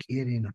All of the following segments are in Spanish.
quiere, no.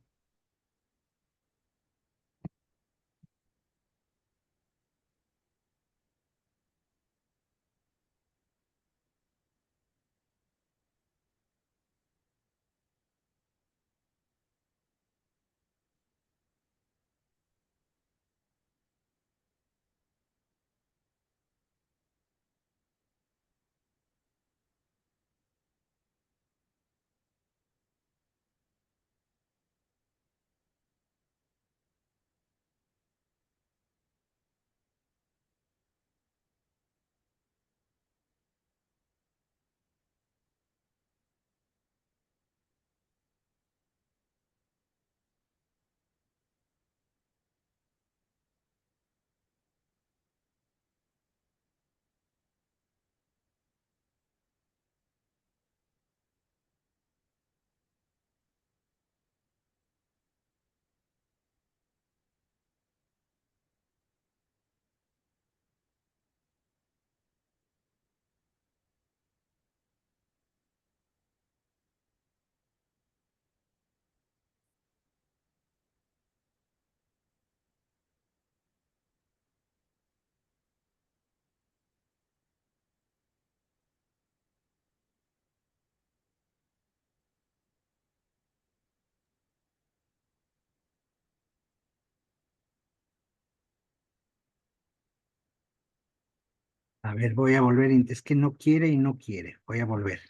A ver, voy a volver. Es que no quiere y no quiere. Voy a volver.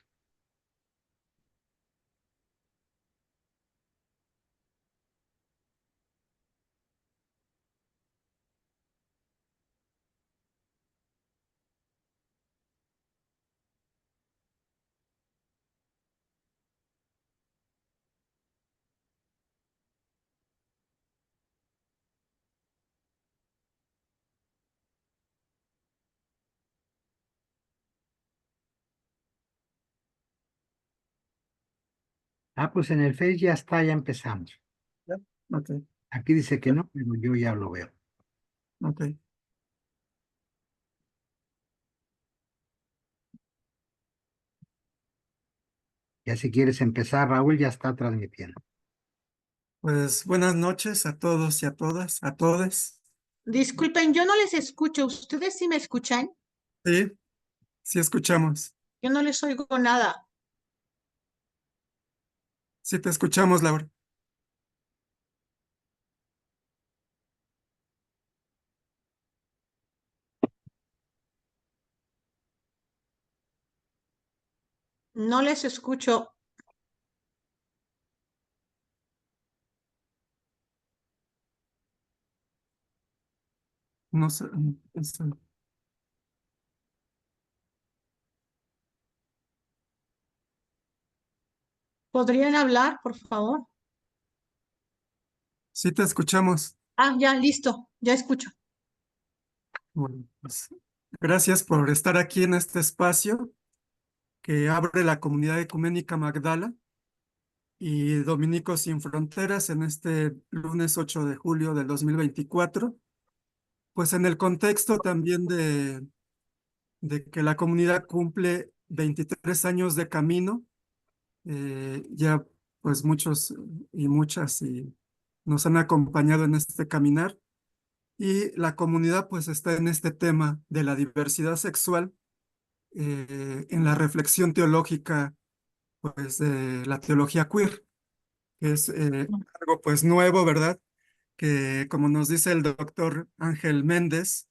Ah, pues en el Face ya está, ya empezamos. Ya. Ok, Aquí dice que no, pero yo ya lo veo. ok. Ya si quieres empezar, Raúl, ya está transmitiendo. Pues buenas noches a todos y a todas, a todes. Disculpen, yo no les escucho. ¿Ustedes sí me escuchan? Sí, sí escuchamos. Yo no les oigo nada. Sí te escuchamos, Laura. No les escucho. No sé. ¿Podrían hablar, por favor? Sí te escuchamos. Ah, ya, listo. Ya escucho. Bueno, pues, gracias por estar aquí en este espacio que abre la comunidad ecuménica Magdala y Dominicos Sin Fronteras en este lunes 8 de julio del 2024. Pues en el contexto también de que la comunidad cumple 23 años de camino, ya pues muchos y muchas y nos han acompañado en este caminar y la comunidad pues está en este tema de la diversidad sexual, en la reflexión teológica pues de la teología queer, que es algo pues nuevo, ¿verdad? Que como nos dice el doctor Ángel Méndez,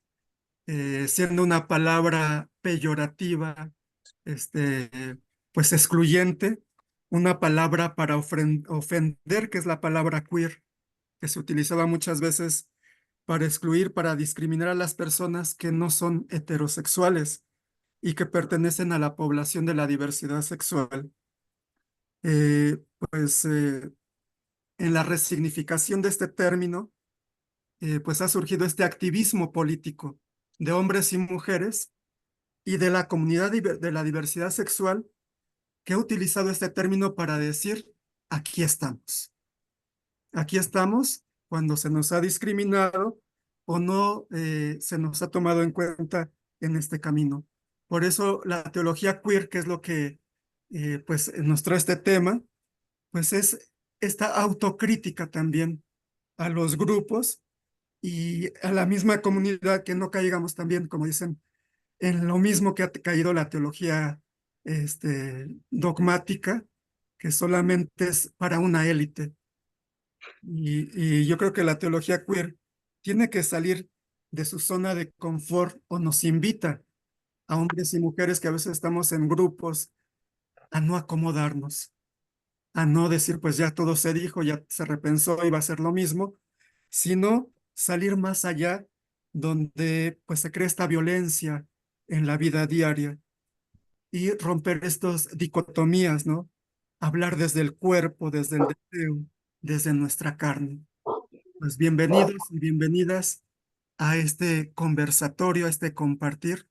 siendo una palabra peyorativa, este, pues excluyente, una palabra para ofender, que es la palabra queer, que se utilizaba muchas veces para excluir, para discriminar a las personas que no son heterosexuales y que pertenecen a la población de la diversidad sexual. Pues en la resignificación de este término, pues ha surgido este activismo político de hombres y mujeres y de la comunidad de la diversidad sexual que ha utilizado este término para decir, aquí estamos. Aquí estamos cuando se nos ha discriminado o no se nos ha tomado en cuenta en este camino. Por eso la teología queer, que es lo que pues nos trae este tema, pues es esta autocrítica también a los grupos y a la misma comunidad, que no caigamos también, como dicen, en lo mismo que ha caído la teología dogmática, que solamente es para una élite. Y yo creo que la teología queer tiene que salir de su zona de confort, o nos invita a hombres y mujeres que a veces estamos en grupos a no acomodarnos, a no decir, pues ya todo se dijo, ya se repensó y va a ser lo mismo, sino salir más allá, donde pues se crea esta violencia en la vida diaria y romper estas dicotomías, ¿no? Hablar desde el cuerpo, desde el deseo, desde nuestra carne. Pues bienvenidos y bienvenidas a este conversatorio, a este compartir,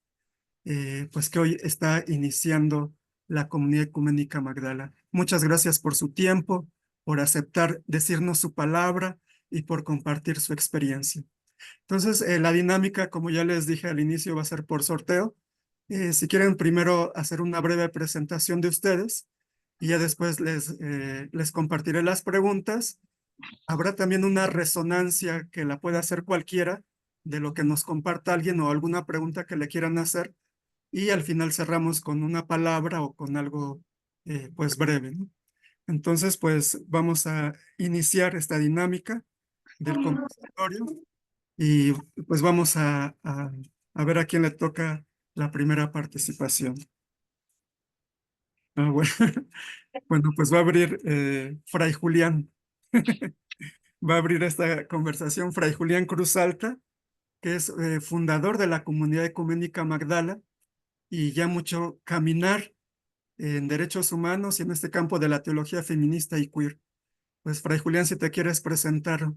pues que hoy está iniciando la Comunidad Ecuménica Magdala. Muchas gracias por su tiempo, por aceptar decirnos su palabra y por compartir su experiencia. Entonces, la dinámica, como ya les dije al inicio, va a ser por sorteo. Si quieren primero hacer una breve presentación de ustedes y ya después les compartiré las preguntas. Habrá también una resonancia que la pueda hacer cualquiera de lo que nos comparta alguien o alguna pregunta que le quieran hacer, y al final cerramos con una palabra o con algo pues breve, ¿no? Entonces pues vamos a iniciar esta dinámica del conversatorio y pues vamos a ver a quién le toca la primera participación. Bueno, bueno, pues va a abrir Fray Julián. Va a abrir esta conversación Fray Julián Cruz Alta, que es fundador de la Comunidad Ecuménica Magdala y ya mucho caminar en derechos humanos y en este campo de la teología feminista y queer. Pues Fray Julián, si te quieres presentar,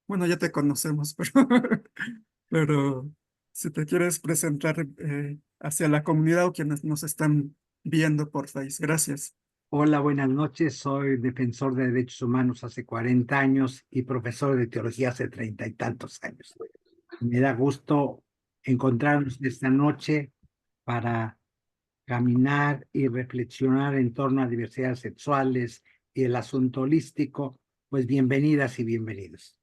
bueno, ya te conocemos, pero si te quieres presentar hacia la comunidad o quienes nos están viendo por Face. Gracias. Hola, buenas noches. Soy defensor de derechos humanos hace 40 años y profesor de teología hace 30 y tantos años. Me da gusto encontrarnos esta noche para caminar y reflexionar en torno a diversidades sexuales y el asunto holístico. Pues bienvenidas y bienvenidos.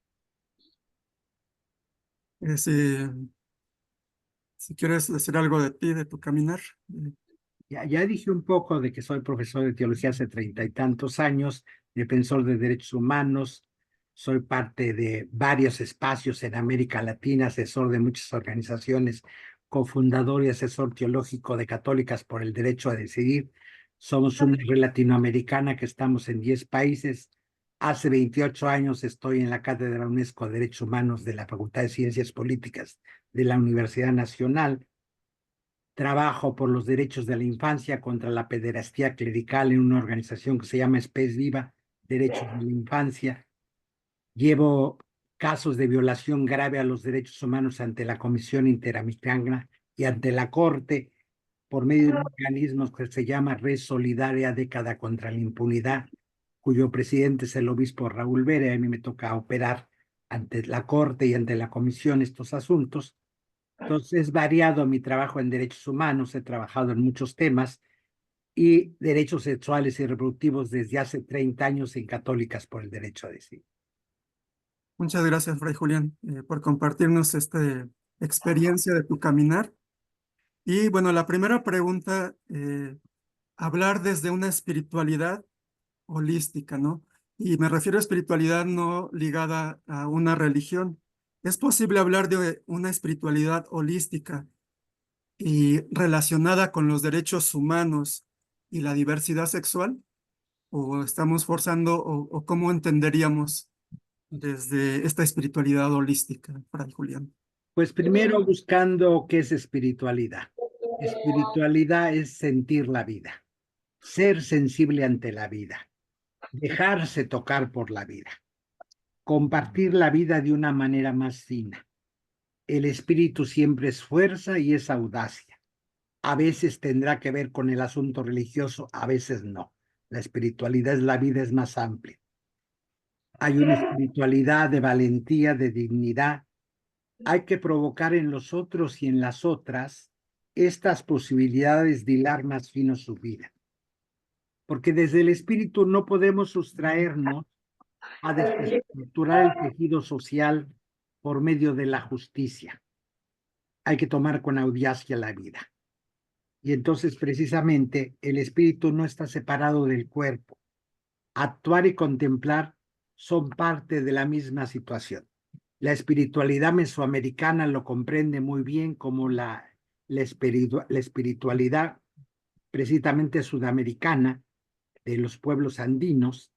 Si quieres decir algo de ti, de tu caminar. Ya dije un poco de que soy profesor de teología hace 30 y tantos años, defensor de derechos humanos, soy parte de varios espacios en América Latina, asesor de muchas organizaciones, cofundador y asesor teológico de Católicas por el Derecho a Decidir. Somos una red latinoamericana que estamos en 10 países. Hace 28 años estoy en la Cátedra UNESCO de Derechos Humanos de la Facultad de Ciencias Políticas de la Universidad Nacional. Trabajo por los derechos de la infancia contra la pederastía clerical en una organización que se llama Spes Viva, Derechos de la Infancia. Llevo casos de violación grave a los derechos humanos ante la Comisión Interamericana y ante la Corte por medio de un organismo que se llama Red Solidaria Década contra la Impunidad, cuyo presidente es el obispo Raúl Vera. A mí me toca operar ante la Corte y ante la Comisión estos asuntos. Entonces, es variado mi trabajo en derechos humanos, he trabajado en muchos temas y derechos sexuales y reproductivos desde hace 30 años en Católicas por el Derecho a Decidir. Muchas gracias, Fray Julián, por compartirnos esta experiencia de tu caminar. Y bueno, la primera pregunta, hablar desde una espiritualidad holística, ¿no? Y me refiero a espiritualidad no ligada a una religión. ¿Es posible hablar de una espiritualidad holística y relacionada con los derechos humanos y la diversidad sexual? ¿O estamos forzando, o cómo entenderíamos desde esta espiritualidad holística, Fray Julián? Pues primero buscando qué es espiritualidad. Espiritualidad es sentir la vida, ser sensible ante la vida, dejarse tocar por la vida, compartir la vida de una manera más fina. El espíritu siempre es fuerza y es audacia. A veces tendrá que ver con el asunto religioso, a veces no. La espiritualidad es la vida, es más amplia. Hay una espiritualidad de valentía, de dignidad. Hay que provocar en los otros y en las otras estas posibilidades de hilar más fino su vida. Porque desde el espíritu no podemos sustraernos a desestructurar el tejido social por medio de la justicia. Hay que tomar con audacia la vida. Y entonces precisamente el espíritu no está separado del cuerpo. Actuar y contemplar son parte de la misma situación. La espiritualidad mesoamericana lo comprende muy bien como la espiritualidad precisamente sudamericana de los pueblos andinos.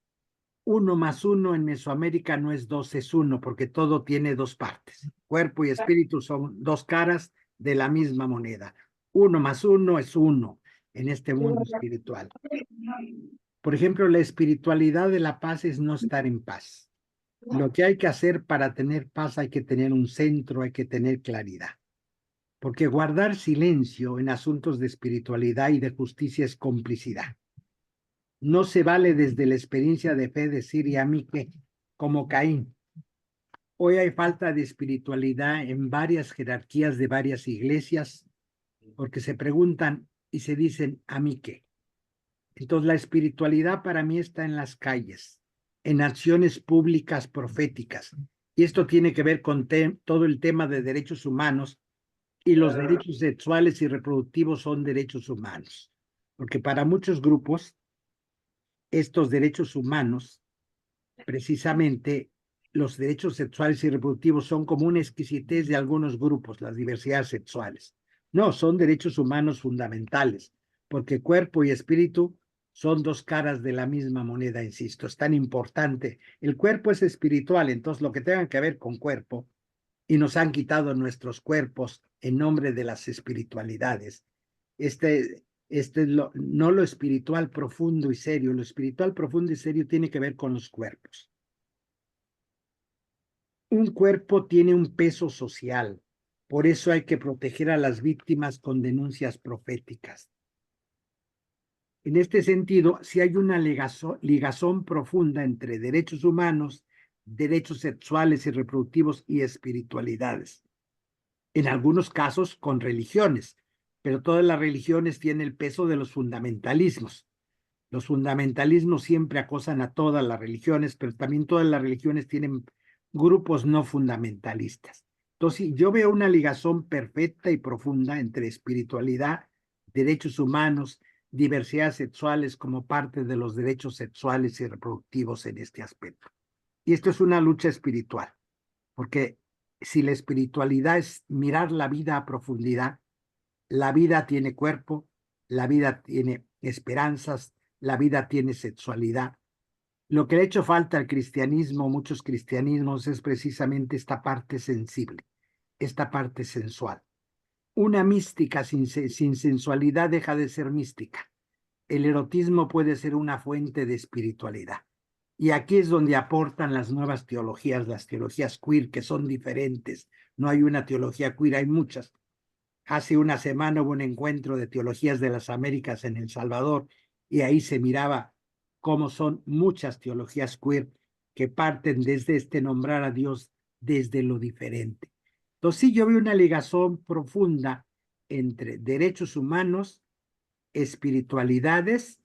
1 más 1 en Mesoamérica no es 2, es 1, porque todo tiene dos partes. Cuerpo y espíritu son dos caras de la misma moneda. 1 más 1 es 1 en este mundo espiritual. Por ejemplo, la espiritualidad de la paz es no estar en paz. Lo que hay que hacer para tener paz hay que tener un centro, hay que tener claridad. Porque guardar silencio en asuntos de espiritualidad y de justicia es complicidad. No se vale desde la experiencia de fe decir, ¿y a mí qué? Como Caín. Hoy hay falta de espiritualidad en varias jerarquías de varias iglesias, porque se preguntan y se dicen, ¿a mí qué? Entonces la espiritualidad para mí está en las calles, en acciones públicas proféticas. Y esto tiene que ver con todo el tema de derechos humanos, y los derechos sexuales y reproductivos son derechos humanos. Porque para muchos grupos, estos derechos humanos, precisamente los derechos sexuales y reproductivos son como una exquisitez de algunos grupos, las diversidades sexuales. No, son derechos humanos fundamentales, porque cuerpo y espíritu son dos caras de la misma moneda, insisto, es tan importante. El cuerpo es espiritual, entonces lo que tenga que ver con cuerpo, y nos han quitado nuestros cuerpos en nombre de las espiritualidades. Es no lo espiritual profundo y serio. Lo espiritual profundo y serio tiene que ver con los cuerpos. Un cuerpo tiene un peso social. Por eso hay que proteger a las víctimas con denuncias proféticas. En este sentido, si hay una ligazón profunda entre derechos humanos, derechos sexuales y reproductivos y espiritualidades. En algunos casos con religiones, pero todas las religiones tienen el peso de los fundamentalismos. Los fundamentalismos siempre acosan a todas las religiones, pero también todas las religiones tienen grupos no fundamentalistas. Entonces, yo veo una ligazón perfecta y profunda entre espiritualidad, derechos humanos, diversidades sexuales como parte de los derechos sexuales y reproductivos en este aspecto. Y esto es una lucha espiritual, porque si la espiritualidad es mirar la vida a profundidad, la vida tiene cuerpo, la vida tiene esperanzas, la vida tiene sexualidad. Lo que le ha hecho falta al cristianismo, muchos cristianismos, es precisamente esta parte sensible, esta parte sensual. Una mística sin sensualidad deja de ser mística. El erotismo puede ser una fuente de espiritualidad. Y aquí es donde aportan las nuevas teologías, las teologías queer, que son diferentes. No hay una teología queer, hay muchas. Hace una semana hubo un encuentro de teologías de las Américas en El Salvador, y ahí se miraba cómo son muchas teologías queer que parten desde este nombrar a Dios desde lo diferente. Entonces sí, yo veo una ligazón profunda entre derechos humanos, espiritualidades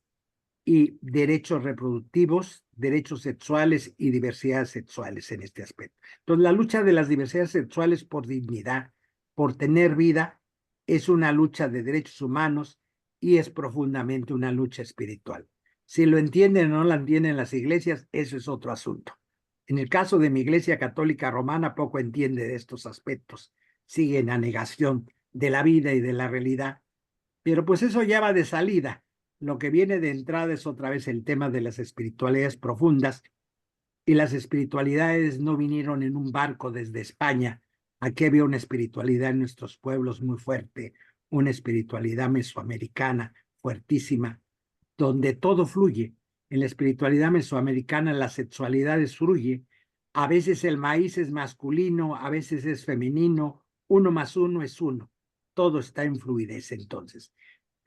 y derechos reproductivos, derechos sexuales y diversidades sexuales en este aspecto. Entonces, la lucha de las diversidades sexuales por dignidad, por tener vida, es una lucha de derechos humanos y es profundamente una lucha espiritual. Si lo entienden o no la entienden las iglesias, eso es otro asunto. En el caso de mi iglesia católica romana, poco entiende de estos aspectos. Sigue en la negación de la vida y de la realidad. Pero pues eso ya va de salida. Lo que viene de entrada es otra vez el tema de las espiritualidades profundas, y las espiritualidades no vinieron en un barco desde España. Aquí había una espiritualidad en nuestros pueblos muy fuerte, una espiritualidad mesoamericana fuertísima, donde todo fluye. En la espiritualidad mesoamericana la sexualidad fluye. A veces el maíz es masculino, a veces es femenino, 1 más 1 es 1. Todo está en fluidez entonces.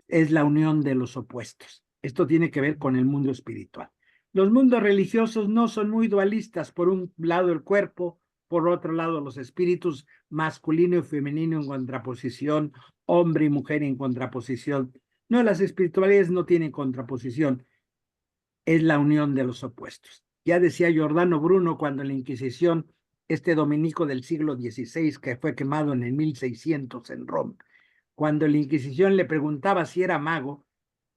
Es la unión de los opuestos. Esto tiene que ver con el mundo espiritual. Los mundos religiosos no son muy dualistas. Por un lado el cuerpo, por otro lado los espíritus, masculino y femenino en contraposición, hombre y mujer en contraposición. No, las espiritualidades no tienen contraposición. Es la unión de los opuestos. Ya decía Giordano Bruno cuando en la Inquisición, este dominico del siglo XVI, que fue quemado en el 1600 en Roma, cuando la Inquisición le preguntaba si era mago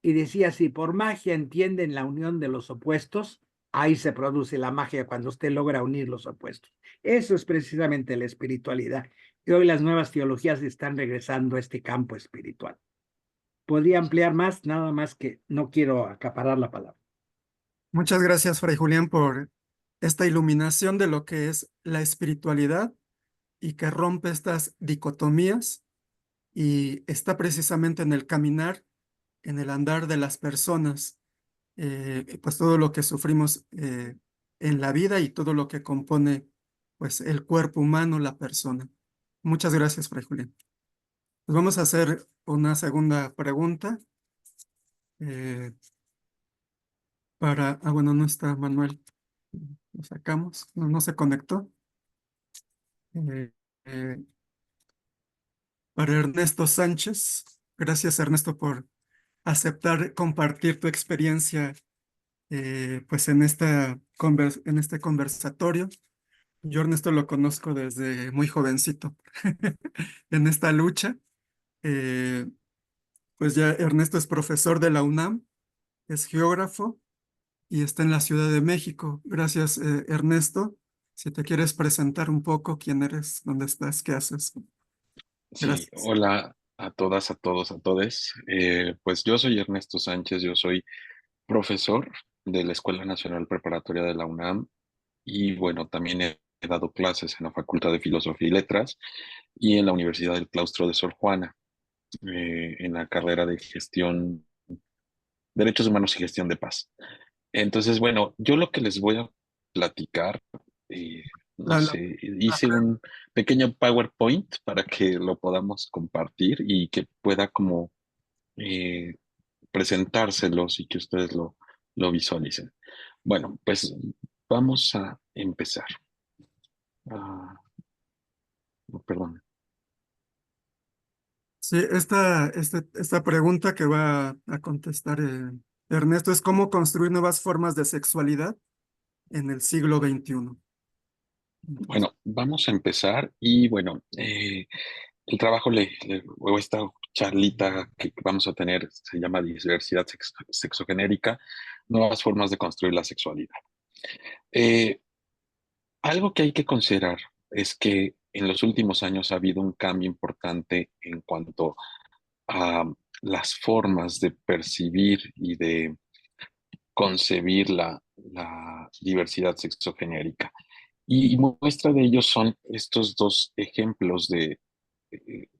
y decía, si por magia entienden la unión de los opuestos, ahí se produce la magia cuando usted logra unir los opuestos. Eso es precisamente la espiritualidad. Y hoy las nuevas teologías están regresando a este campo espiritual. Podría ampliar más, nada más que no quiero acaparar la palabra. Muchas gracias, Fray Julián, por esta iluminación de lo que es la espiritualidad y que rompe estas dicotomías y está precisamente en el caminar, en el andar de las personas, pues todo lo que sufrimos en la vida y todo lo que compone pues el cuerpo humano, la persona. Muchas gracias, Fray Julián. Pues vamos a hacer una segunda pregunta bueno, no está Manuel, lo sacamos, no se conectó. Eh, eh, para Ernesto Sánchez, gracias Ernesto por aceptar compartir tu experiencia pues en en este conversatorio. Yo Ernesto lo conozco desde muy jovencito en esta lucha. Eh, pues ya Ernesto es profesor de la UNAM, es geógrafo y está en la Ciudad de México. Gracias, Ernesto. Si te quieres presentar un poco, quién eres, dónde estás, qué haces. Sí, Gracias. hola a todas, a todos, a todes. Pues yo soy Ernesto Sánchez, yo soy profesor de la Escuela Nacional Preparatoria de la UNAM y bueno, también he dado clases en la Facultad de Filosofía y Letras y en la Universidad del Claustro de Sor Juana, en la carrera de gestión, Derechos Humanos y Gestión de Paz. Entonces, bueno, yo lo que les voy a platicar, eh, no La, la- sé, hice un pequeño PowerPoint para que lo podamos compartir y que pueda como eh, presentárselos y que ustedes lo visualicen. Bueno, pues vamos a empezar. Ah, perdón. sí, esta pregunta que va a contestar Ernesto es cómo construir nuevas formas de sexualidad en el siglo XXI. Entonces, Bueno, vamos a empezar y bueno, el trabajo o esta charlita que vamos a tener se llama diversidad sexogenérica, nuevas formas de construir la sexualidad. Eh, Algo que hay que considerar es que en los últimos años ha habido un cambio importante en cuanto a las formas de percibir y de concebir la diversidad sexogenérica. Y muestra de ello son estos dos ejemplos de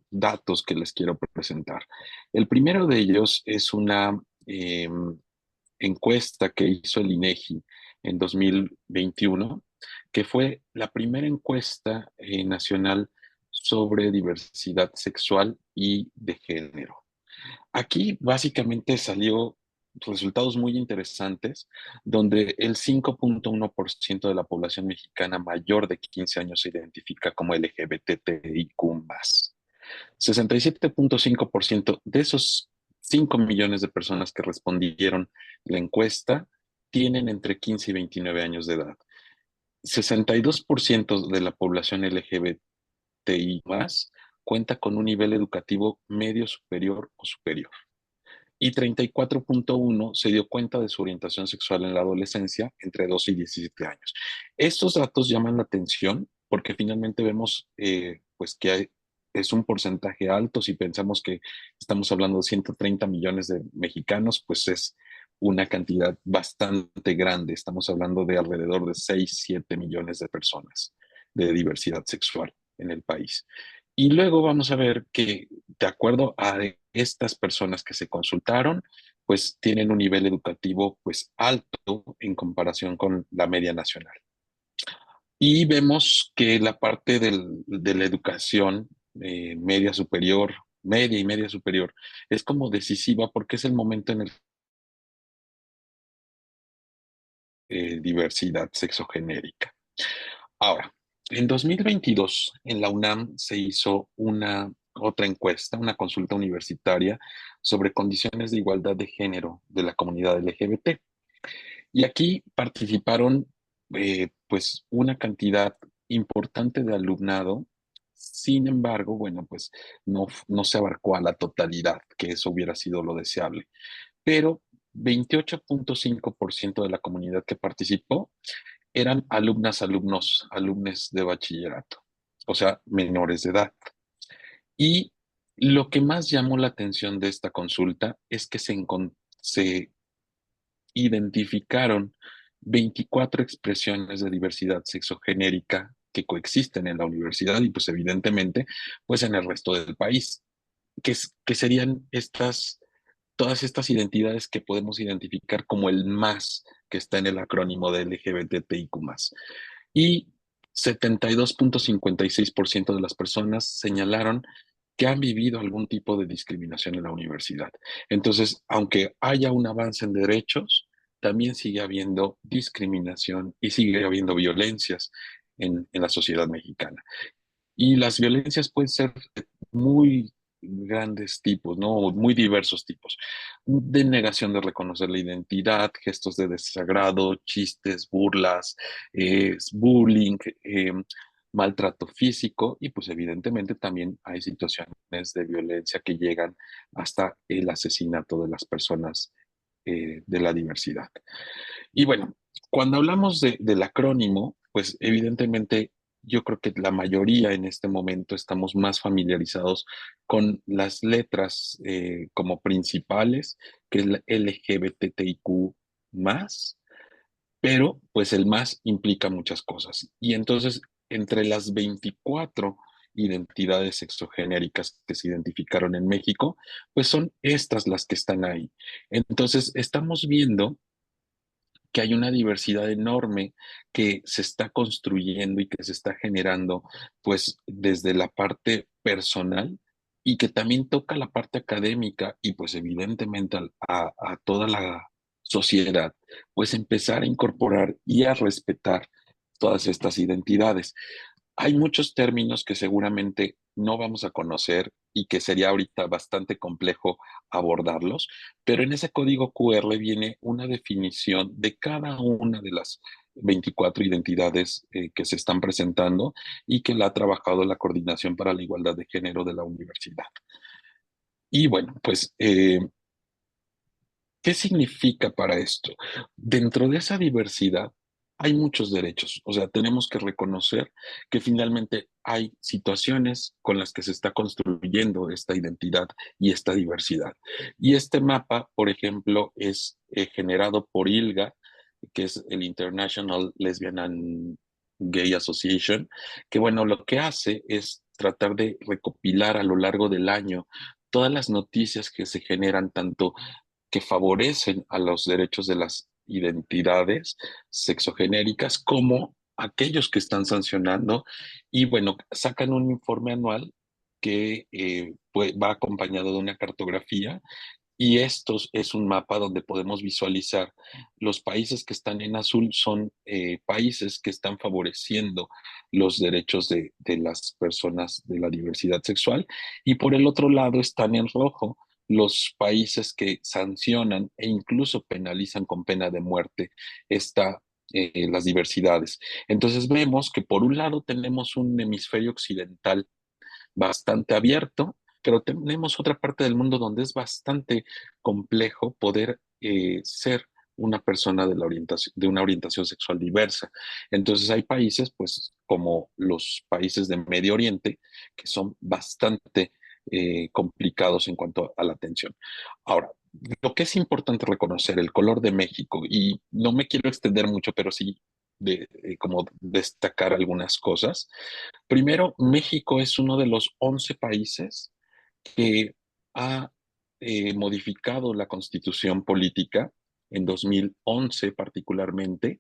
datos que les quiero presentar. El primero de ellos es una encuesta que hizo el INEGI en 2021, que fue la primera encuesta nacional sobre diversidad sexual y de género. Aquí básicamente salió resultados muy interesantes, donde el 5.1% de la población mexicana mayor de 15 años se identifica como LGBTIQ+. 67.5% de esos 5 millones de personas que respondieron la encuesta tienen entre 15 y 29 años de edad. 62% de la población LGBTI+ cuenta con un nivel educativo medio superior o superior. Y 34.1 se dio cuenta de su orientación sexual en la adolescencia entre 12 y 17 años. Estos datos llaman la atención porque finalmente vemos pues que es un porcentaje alto. Si pensamos que estamos hablando de 130 millones de mexicanos, pues es una cantidad bastante grande. Estamos hablando de alrededor de 6, 7 millones de personas de diversidad sexual en el país. Y luego vamos a ver que, de acuerdo a estas personas que se consultaron, pues tienen un nivel educativo pues alto en comparación con la media nacional. Y vemos que la parte de la educación media superior, media y media superior, es como decisiva porque es el momento en el diversidad sexogenérica. Ahora, en 2022, en la UNAM se hizo otra encuesta, una consulta universitaria sobre condiciones de igualdad de género de la comunidad LGBT. Y aquí participaron pues una cantidad importante de alumnado. Sin embargo, bueno, pues no se abarcó a la totalidad, que eso hubiera sido lo deseable. Pero 28.5% de la comunidad que participó eran alumnas, alumnos, alumnes de bachillerato, o sea, menores de edad. Y lo que más llamó la atención de esta consulta es que se identificaron 24 expresiones de diversidad sexogenérica que coexisten en la universidad y pues evidentemente pues en el resto del país, que serían todas estas identidades que podemos identificar como el más que está en el acrónimo de LGBTIQ+. Y 72.56% de las personas señalaron que han vivido algún tipo de discriminación en la universidad. Entonces, aunque haya un avance en derechos, también sigue habiendo discriminación y sigue habiendo violencias en la sociedad mexicana. Y las violencias pueden ser de muy grandes tipos, ¿no? Muy diversos tipos. De negación de reconocer la identidad, gestos de desagrado, chistes, burlas, bullying, maltrato físico y pues evidentemente también hay situaciones de violencia que llegan hasta el asesinato de las personas de la diversidad. Y bueno, cuando hablamos del acrónimo, pues evidentemente yo creo que la mayoría en este momento estamos más familiarizados con las letras como principales, que es la LGBTIQ más, pero pues el más implica muchas cosas. Y entonces, entre las 24 identidades sexogenéricas que se identificaron en México, pues son estas las que están ahí. Entonces, estamos viendo que hay una diversidad enorme que se está construyendo y que se está generando, pues desde la parte personal y que también toca la parte académica y pues evidentemente a toda la sociedad, pues empezar a incorporar y a respetar todas estas identidades. Hay muchos términos que seguramente no vamos a conocer y que sería ahorita bastante complejo abordarlos, pero en ese código QR viene una definición de cada una de las 24 identidades que se están presentando y que la ha trabajado la Coordinación para la Igualdad de Género de la universidad. Y bueno, pues, ¿qué significa para esto? Dentro de esa diversidad hay muchos derechos, o sea, tenemos que reconocer que finalmente hay situaciones con las que se está construyendo esta identidad y esta diversidad. Y este mapa, por ejemplo, es generado por ILGA, que es el International Lesbian and Gay Association, que bueno, lo que hace es tratar de recopilar a lo largo del año todas las noticias que se generan tanto que favorecen a los derechos de las identidades sexogenéricas como aquellos que están sancionando y bueno, sacan un informe anual que pues, va acompañado de una cartografía y esto es un mapa donde podemos visualizar los países que están en azul son países que están favoreciendo los derechos de las personas de la diversidad sexual y por el otro lado están en rojo los países que sancionan e incluso penalizan con pena de muerte las diversidades. Entonces vemos que por un lado tenemos un hemisferio occidental bastante abierto, pero tenemos otra parte del mundo donde es bastante complejo poder ser una persona de una orientación sexual diversa. Entonces hay países, pues como los países de Medio Oriente, que son bastante complicados en cuanto a la atención. Ahora, lo que es importante reconocer, el color de México, y no me quiero extender mucho, pero sí como destacar algunas cosas. Primero, México es uno de los 11 países que ha modificado la constitución política en 2011 particularmente,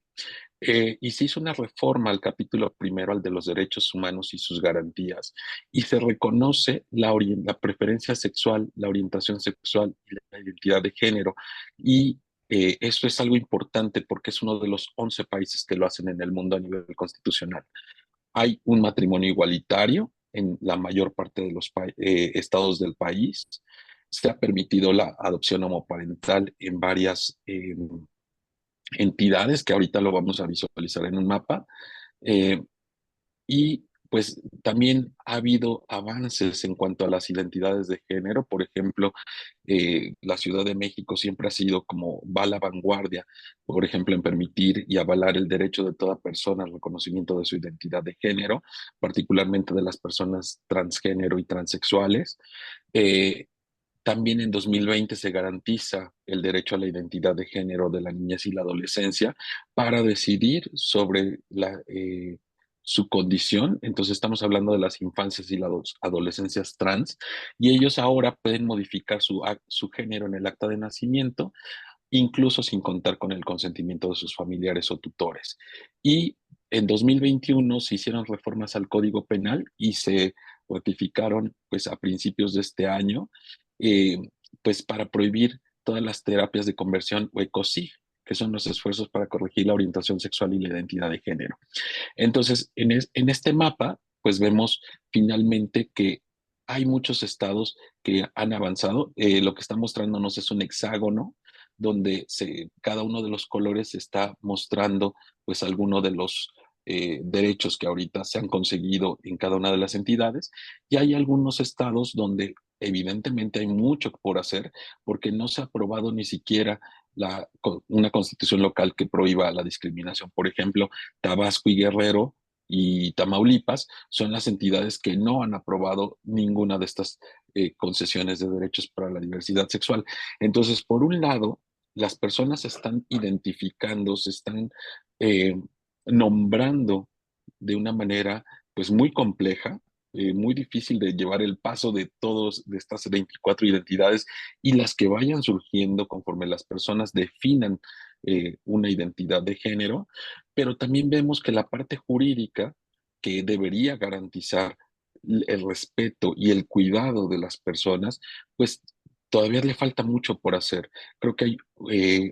y se hizo una reforma al capítulo primero, al de los derechos humanos y sus garantías, y se reconoce la preferencia sexual, la orientación sexual y la identidad de género, y eso es algo importante porque es uno de los 11 países que lo hacen en el mundo a nivel constitucional. Hay un matrimonio igualitario en la mayor parte de los estados del país. Se ha permitido la adopción homoparental en varias entidades, que ahorita lo vamos a visualizar en un mapa. eh, y pues también ha habido avances en cuanto a las identidades de género. Por ejemplo, la Ciudad de México siempre ha sido como va a la vanguardia, por ejemplo, en permitir y avalar el derecho de toda persona al reconocimiento de su identidad de género, particularmente de las personas transgénero y transexuales. Eh, También en 2020 se garantiza el derecho a la identidad de género de la niñez y la adolescencia para decidir sobre su condición. Entonces estamos hablando de las infancias y las adolescencias trans, y ellos ahora pueden modificar su género en el acta de nacimiento, incluso sin contar con el consentimiento de sus familiares o tutores. Y en 2021 se hicieron reformas al Código Penal y se ratificaron pues a principios de este año, eh, pues para prohibir todas las terapias de conversión o ECOSIG, que son los esfuerzos para corregir la orientación sexual y la identidad de género. Entonces, en este mapa, pues vemos finalmente que hay muchos estados que han avanzado. Lo que está mostrándonos es un hexágono donde cada uno de los colores está mostrando pues alguno de los derechos que ahorita se han conseguido en cada una de las entidades, y hay algunos estados donde evidentemente hay mucho por hacer porque no se ha aprobado ni siquiera una constitución local que prohíba la discriminación. Por ejemplo, Tabasco y Guerrero y Tamaulipas son las entidades que no han aprobado ninguna de estas concesiones de derechos para la diversidad sexual. Entonces, por un lado, las personas se están identificando, se están eh, nombrando de una manera pues muy compleja, muy difícil de llevar el paso de todas de estas 24 identidades, y las que vayan surgiendo conforme las personas definan una identidad de género. Pero también vemos que la parte jurídica, que debería garantizar el respeto y el cuidado de las personas, pues todavía le falta mucho por hacer. Creo que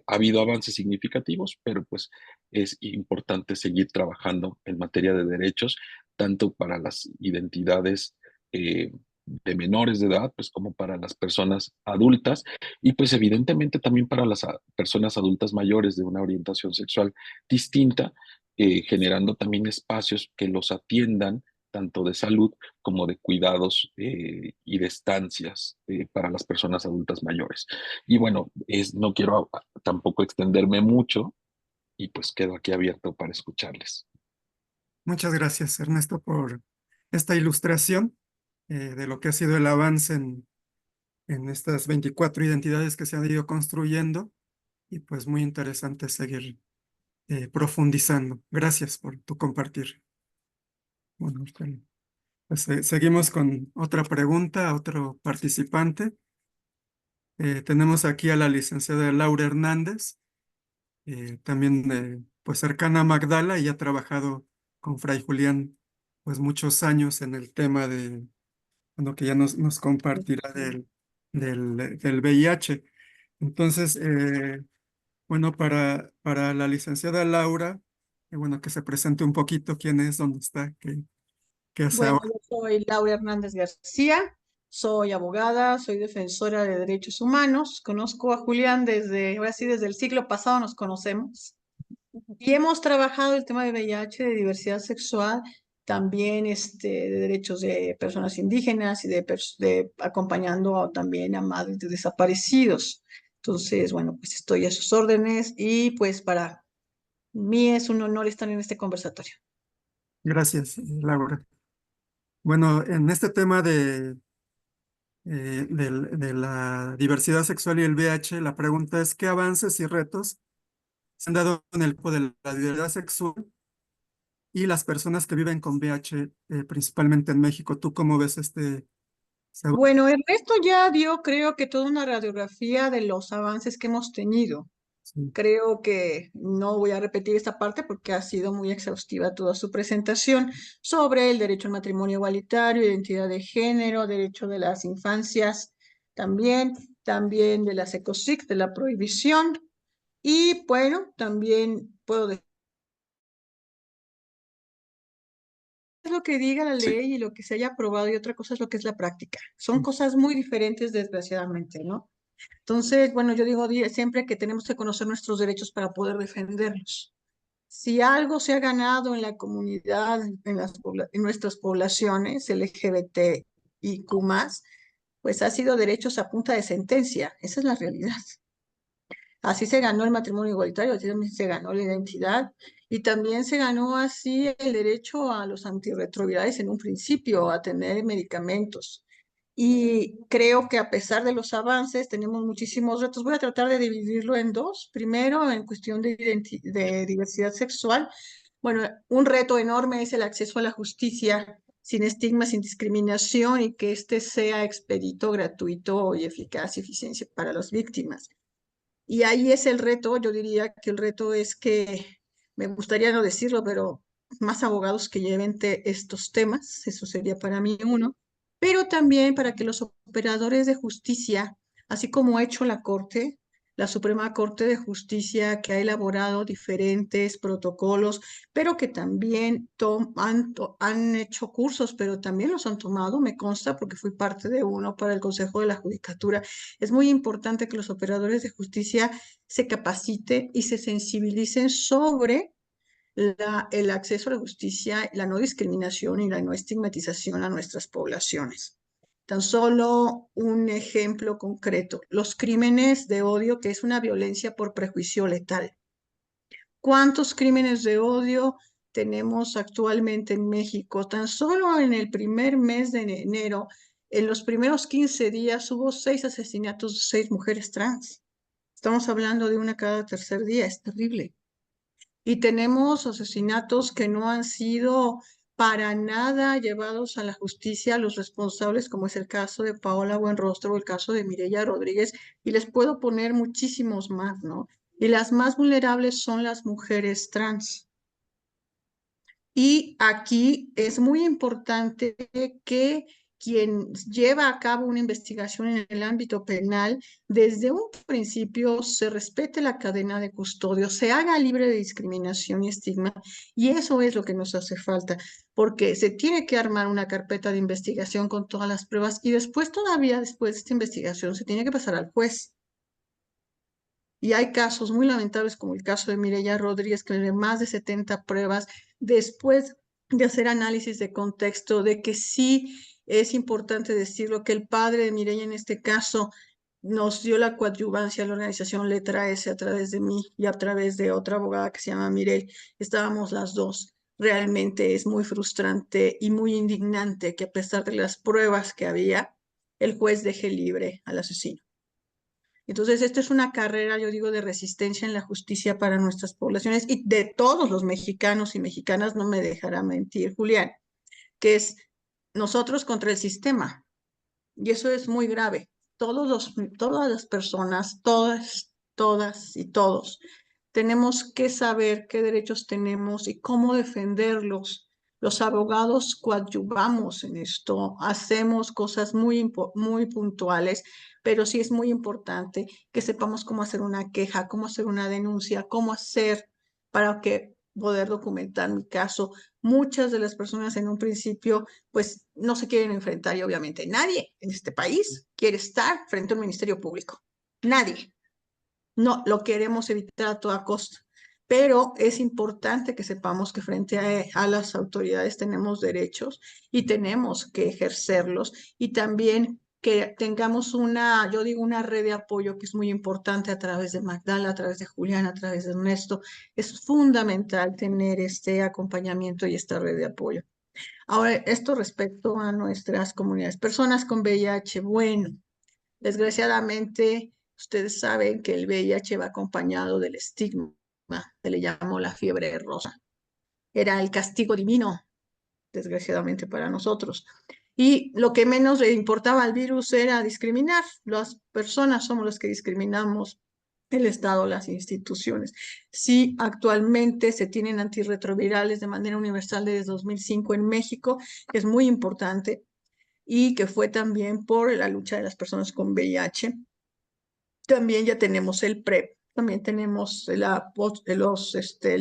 ha habido avances significativos, pero pues es importante seguir trabajando en materia de derechos, tanto para las identidades de menores de edad, pues como para las personas adultas, y pues evidentemente también para las personas adultas mayores de una orientación sexual distinta, generando también espacios que los atiendan tanto de salud como de cuidados y de estancias para las personas adultas mayores. Y bueno, no quiero tampoco extenderme mucho, y pues quedo aquí abierto para escucharles. Muchas gracias, Ernesto, por esta ilustración de lo que ha sido el avance en estas 24 identidades que se han ido construyendo, y pues muy interesante seguir profundizando. Gracias por tu compartir. Bueno, pues, seguimos con otra pregunta, otro participante. Tenemos aquí a la licenciada Laura Hernández, también pues cercana a Magdala, y ha trabajado con Fray Julián pues muchos años en el tema de, bueno, que ya nos compartirá del VIH. Entonces, bueno, para la licenciada Laura, bueno, que se presente un poquito quién es, dónde está, qué hace Bueno, ahora. yo soy Laura Hernández García, soy abogada, soy defensora de derechos humanos. Conozco a Julián desde, ahora sí, desde el siglo pasado nos conocemos. Y hemos trabajado el tema de VIH, de diversidad sexual, también de derechos de personas indígenas y de acompañando también a madres de desaparecidos. Entonces, bueno, pues estoy a sus órdenes y pues para mí es un honor estar en este conversatorio. Gracias, Laura. Bueno, en este tema de la diversidad sexual y el VIH, la pregunta es: ¿qué avances y retos se han dado en el campo de la diversidad sexual y las personas que viven con VIH, principalmente en México? ¿Tú cómo ves Bueno, Ernesto ya dio, creo que toda una radiografía de los avances que hemos tenido. sí, Creo que no voy a repetir esta parte porque ha sido muy exhaustiva toda su presentación sobre el derecho al matrimonio igualitario, identidad de género, derecho de las infancias también de las ECOSIC, de la prohibición, y bueno, también puedo decir lo que diga la Sí, ley y lo que se haya aprobado, y otra cosa es lo que es la práctica. Son cosas muy diferentes, desgraciadamente, ¿no? Entonces, bueno, yo digo siempre que tenemos que conocer nuestros derechos para poder defenderlos. Si algo se ha ganado en la comunidad, en nuestras poblaciones LGBT y Q+, pues ha sido derechos a punta de sentencia. Esa es la realidad. Así se ganó el matrimonio igualitario, así también se ganó la identidad y también se ganó así el derecho a los antirretrovirales en un principio, a tener medicamentos. Y creo que a pesar de los avances tenemos muchísimos retos. Voy a tratar de dividirlo en dos. Primero, en cuestión de diversidad sexual. Bueno, un reto enorme es el acceso a la justicia sin estigma, sin discriminación y que éste sea expedito, gratuito y eficaz y eficiencia para las víctimas. Y ahí es el reto, yo diría que el reto es que, me gustaría no decirlo, pero más abogados que lleven estos temas, eso sería para mí uno, pero también para que los operadores de justicia, así como ha hecho la Corte, la Suprema Corte de Justicia, que ha elaborado diferentes protocolos, pero que también han hecho cursos, pero también los han tomado, me consta, porque fui parte de uno para el Consejo de la Judicatura. Es muy importante que los operadores de justicia se capaciten y se sensibilicen sobre el acceso a la justicia, la no discriminación y la no estigmatización a nuestras poblaciones. Tan solo un ejemplo concreto, los crímenes de odio, que es una violencia por prejuicio letal. ¿Cuántos crímenes de odio tenemos actualmente en México? Tan solo en el primer mes de enero, en los primeros 15 días, hubo 6 asesinatos de 6 mujeres trans. Estamos hablando de una cada tercer día, es terrible. Y tenemos asesinatos que no han sido para nada llevados a la justicia, los responsables, como es el caso de Paola Buenrostro o el caso de Mireya Rodríguez, y les puedo poner muchísimos más, ¿no? Y las más vulnerables son las mujeres trans. Y aquí es muy importante que quien lleva a cabo una investigación en el ámbito penal, desde un principio se respete la cadena de custodio, se haga libre de discriminación y estigma, y eso es lo que nos hace falta, porque se tiene que armar una carpeta de investigación con todas las pruebas y después todavía, después de esta investigación, se tiene que pasar al juez. Y hay casos muy lamentables como el caso de Mireya Rodríguez, que de más de 70 pruebas, después de hacer análisis de contexto, de que sí es importante decirlo, que el padre de Mireya en este caso nos dio la coadyuvancia a la organización Letra S a través de mí y a través de otra abogada que se llama Mireille. Estábamos las dos. Realmente es muy frustrante y muy indignante que a pesar de las pruebas que había, el juez deje libre al asesino. Entonces, esta es una carrera, yo digo, de resistencia en la justicia para nuestras poblaciones y de todos los mexicanos y mexicanas, no me dejará mentir, Julián, que es nosotros contra el sistema. Y eso es muy grave. Todas las personas, todas y todos, tenemos que saber qué derechos tenemos y cómo defenderlos. Los abogados coadyuvamos en esto, hacemos cosas muy puntuales, pero sí es muy importante que sepamos cómo hacer una queja, cómo hacer una denuncia, cómo hacer para poder documentar mi caso. Muchas de las personas en un principio pues no se quieren enfrentar y obviamente nadie en este país quiere estar frente a un ministerio público. Nadie. No, lo queremos evitar a toda costa. Pero es importante que sepamos que frente a las autoridades tenemos derechos y tenemos que ejercerlos y también que tengamos yo digo, una red de apoyo que es muy importante a través de Magdala, a través de Julián, a través de Ernesto. Es fundamental tener este acompañamiento y esta red de apoyo. Ahora, esto respecto a nuestras comunidades. Personas con VIH, bueno, desgraciadamente, ustedes saben que el VIH va acompañado del estigma, se le llamó la fiebre rosa. Era el castigo divino, desgraciadamente para nosotros. Y lo que menos le importaba al virus era discriminar. Las personas somos las que discriminamos, el Estado, las instituciones. Sí, actualmente se tienen antirretrovirales de manera universal desde 2005 en México, que es muy importante, y que fue también por la lucha de las personas con VIH. También ya tenemos el PrEP, también tenemos el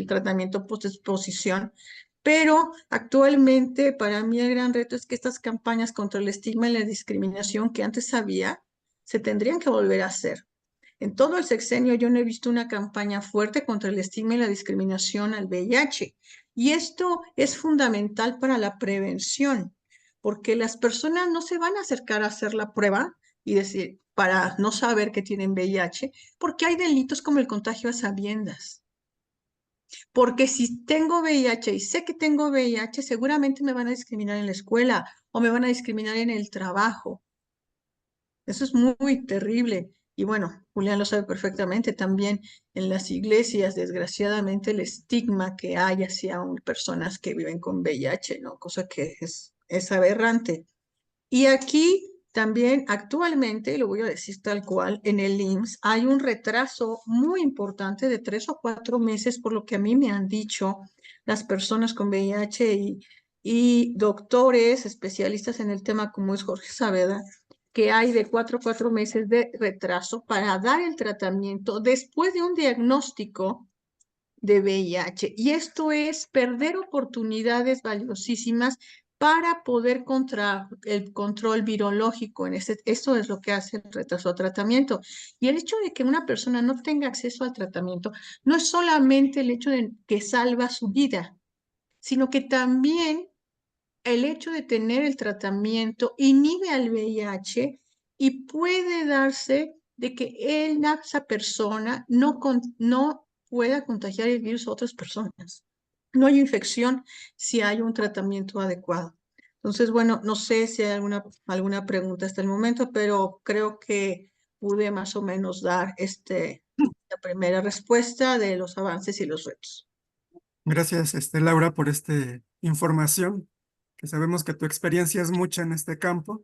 tratamiento post-exposición, pero actualmente para mí el gran reto es que estas campañas contra el estigma y la discriminación que antes había, se tendrían que volver a hacer. En todo el sexenio yo no he visto una campaña fuerte contra el estigma y la discriminación al VIH. Y esto es fundamental para la prevención, porque las personas no se van a acercar a hacer la prueba y decir, para no saber que tienen VIH, porque hay delitos como el contagio a sabiendas. Porque si tengo VIH y sé que tengo VIH, seguramente me van a discriminar en la escuela o me van a discriminar en el trabajo. Eso es muy terrible. Y bueno, Julián lo sabe perfectamente también en las iglesias, desgraciadamente, el estigma que hay hacia personas que viven con VIH, ¿no? Cosa que es aberrante. Y aquí también actualmente, lo voy a decir tal cual, en el IMSS hay un retraso muy importante de 3 o 4 meses, por lo que a mí me han dicho las personas con VIH y doctores especialistas en el tema, como es Jorge Saavedra, que hay de 4 a 4 meses de retraso para dar el tratamiento después de un diagnóstico de VIH. Y esto es perder oportunidades valiosísimas para poder contra el control virológico. Esto es lo que hace el retraso de tratamiento. Y el hecho de que una persona no tenga acceso al tratamiento no es solamente el hecho de que salva su vida, sino que también el hecho de tener el tratamiento inhibe al VIH y puede darse de que esa persona no pueda contagiar el virus a otras personas. No hay infección si hay un tratamiento adecuado. Entonces, bueno, no sé si hay alguna pregunta hasta el momento, pero creo que pude más o menos dar la primera respuesta de los avances y los retos. Gracias, Laura, por esta información, que sabemos que tu experiencia es mucha en este campo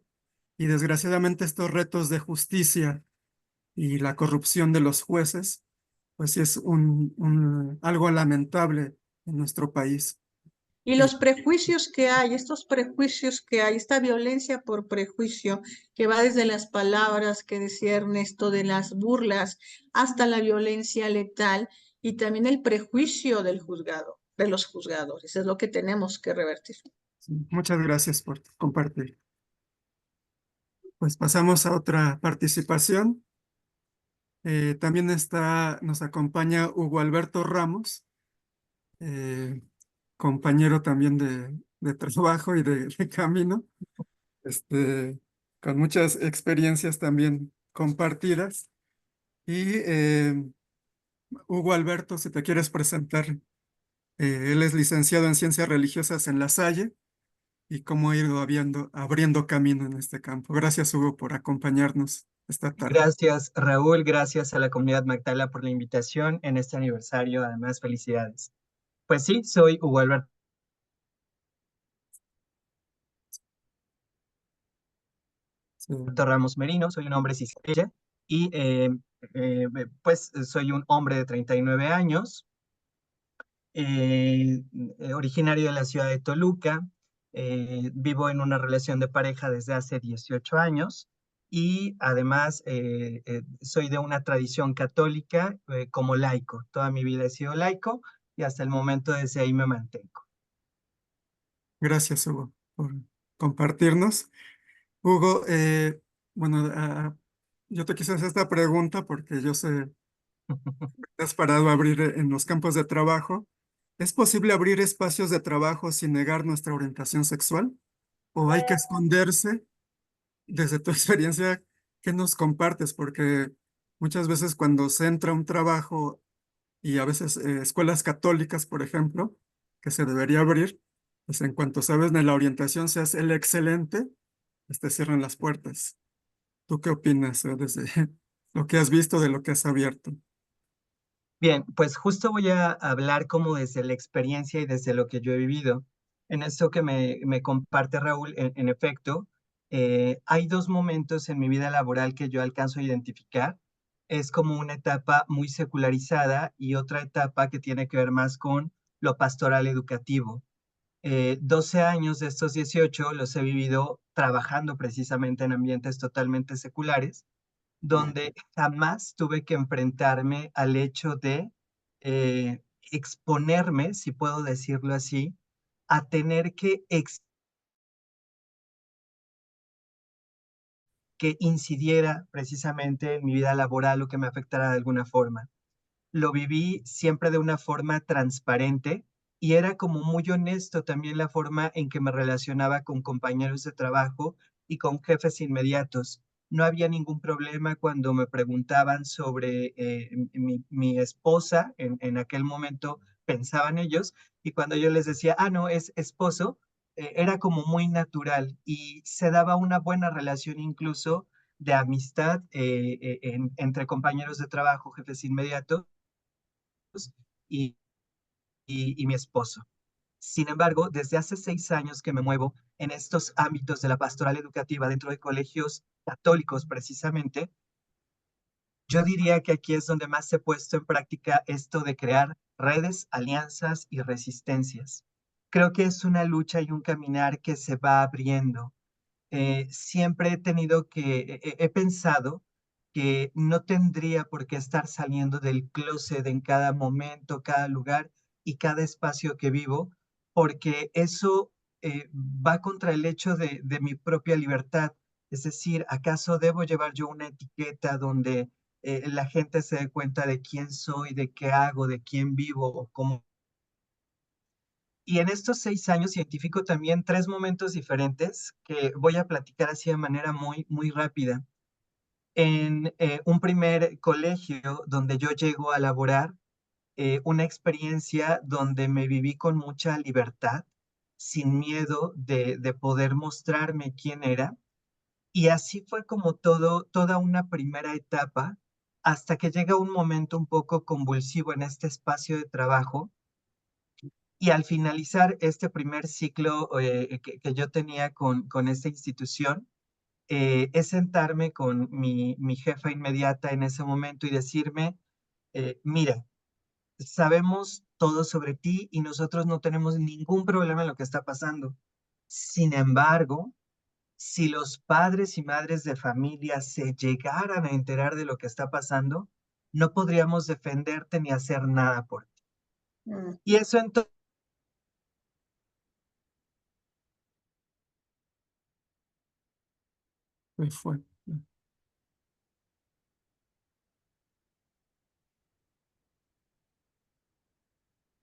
y desgraciadamente estos retos de justicia y la corrupción de los jueces, pues sí es algo lamentable en nuestro país. Y los prejuicios que hay, estos prejuicios que hay, esta violencia por prejuicio que va desde las palabras que decía Ernesto, de las burlas, hasta la violencia letal y también el prejuicio del juzgado, de los juzgadores, es lo que tenemos que revertir. Sí, muchas gracias por compartir. Pues pasamos a otra participación. También nos acompaña Hugo Alberto Ramos, eh, compañero también de trabajo y de camino, con muchas experiencias también compartidas. Y Hugo Alberto, si te quieres presentar, él es licenciado en Ciencias Religiosas en La Salle y cómo ha ido abriendo camino en este campo. Gracias, Hugo, por acompañarnos esta tarde. Gracias, Raúl. Gracias a la comunidad Magdala por la invitación en este aniversario. Además, felicidades. Pues sí, soy Hugo Alberto Sí. Ramos Merino, soy un hombre cisgénero y pues soy un hombre de 39 años, originario de la ciudad de Toluca. Vivo en una relación de pareja desde hace 18 años y además soy de una tradición católica como laico. Toda mi vida he sido laico y hasta el momento desde ahí me mantengo. Gracias, Hugo, por compartirnos. Hugo, bueno, yo te quise hacer esta pregunta porque yo sé que has parado a abrir en los campos de trabajo. ¿Es posible abrir espacios de trabajo sin negar nuestra orientación sexual? ¿O hay que esconderse? Desde tu experiencia, ¿qué nos compartes? Porque muchas veces cuando se entra a un trabajo y a veces escuelas católicas, por ejemplo, que se debería abrir, pues en cuanto sabes de la orientación, seas el excelente, pues te cierran las puertas. ¿Tú qué opinas desde lo que has visto de lo que has abierto? Bien, pues justo voy a hablar como desde la experiencia y desde lo que yo he vivido. En esto que me comparte Raúl, en efecto, hay dos momentos en mi vida laboral que yo alcanzo a identificar. Es como una etapa muy secularizada y otra etapa que tiene que ver más con lo pastoral educativo. 12 años de estos 18 los he vivido trabajando precisamente en ambientes totalmente seculares donde jamás tuve que enfrentarme al hecho de exponerme, si puedo decirlo así, a tener que que incidiera precisamente en mi vida laboral o que me afectara de alguna forma. Lo viví siempre de una forma transparente y era como muy honesto también la forma en que me relacionaba con compañeros de trabajo y con jefes inmediatos. No había ningún problema cuando me preguntaban sobre mi esposa, en aquel momento pensaban ellos, y cuando yo les decía, ah, no, es esposo, era como muy natural y se daba una buena relación incluso de amistad entre compañeros de trabajo, jefes inmediatos y, y mi esposo. Sin embargo, desde hace 6 años que me muevo en estos ámbitos de la pastoral educativa dentro de colegios católicos precisamente, yo diría que aquí es donde más se ha puesto en práctica esto de crear redes, alianzas y resistencias. Creo que es una lucha y un caminar que se va abriendo. Siempre he tenido he pensado que no tendría por qué estar saliendo del closet en cada momento, cada lugar y cada espacio que vivo, porque eso va contra el hecho de mi propia libertad. Es decir, ¿acaso debo llevar yo una etiqueta donde la gente se dé cuenta de quién soy, de qué hago, de quién vivo o cómo? Y en estos 6 años identifico también 3 momentos diferentes que voy a platicar así de manera muy, muy rápida. En un primer colegio donde yo llego a laborar, una experiencia donde me viví con mucha libertad, sin miedo de poder mostrarme quién era. Y así fue como toda una primera etapa, hasta que llega un momento un poco convulsivo en este espacio de trabajo y al finalizar este primer ciclo que yo tenía con esta institución, es sentarme con mi jefa inmediata en ese momento y decirme, mira, sabemos todo sobre ti y nosotros no tenemos ningún problema en lo que está pasando. Sin embargo, si los padres y madres de familia se llegaran a enterar de lo que está pasando, no podríamos defenderte ni hacer nada por ti. Mm. Y eso entonces Se fue.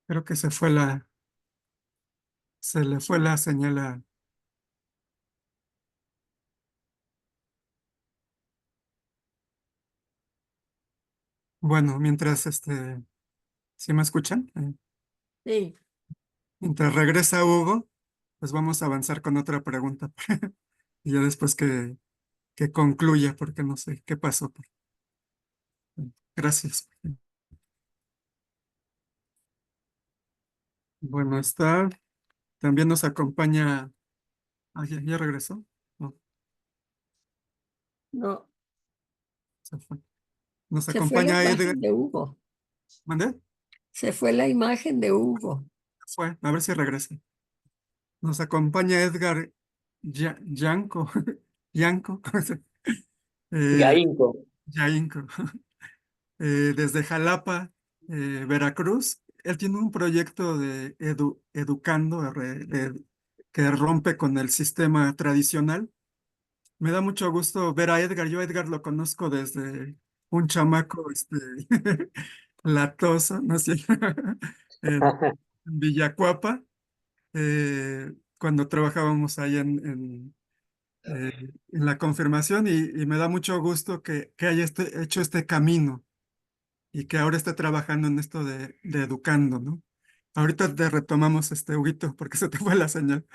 Creo que se le fue la señal a... Bueno, mientras ¿sí me escuchan? Sí, Mientras regresa Hugo, pues vamos a avanzar con otra pregunta. Y ya después que concluya, porque no sé qué pasó. Gracias. Bueno, también nos acompaña. Ah, ya regresó. No, no, se fue. Nos se fue la acompaña Edgar. imagen de Hugo. ¿Mandé? Se fue la imagen de Hugo. Fue, a ver si regresa. Nos acompaña Edgar Yanco. Yanco. eh, Gainco. Yainco. Desde Jalapa, Veracruz. Él tiene un proyecto de educando que rompe con el sistema tradicional. Me da mucho gusto ver a Edgar. Yo a Edgar lo conozco desde un chamaco latoso, no sé, en Villacuapa, cuando trabajábamos ahí en la confirmación y me da mucho gusto que haya hecho este camino y que ahora esté trabajando en esto de educando, ¿no? Ahorita te retomamos, Huguito, porque se te fue la señal.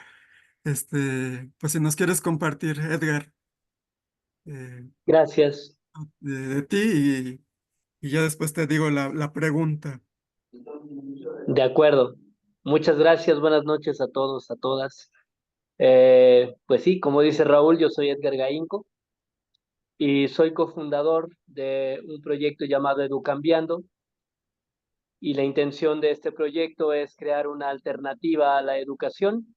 Pues si nos quieres compartir, Edgar, eh, Gracias. de ti y ya después te digo la pregunta. De acuerdo. Muchas gracias. Buenas noches a todos, a todas. Pues sí, como dice Raúl, yo soy Edgar Gainco y soy cofundador de un proyecto llamado Educambiando. Y la intención de este proyecto es crear una alternativa a la educación,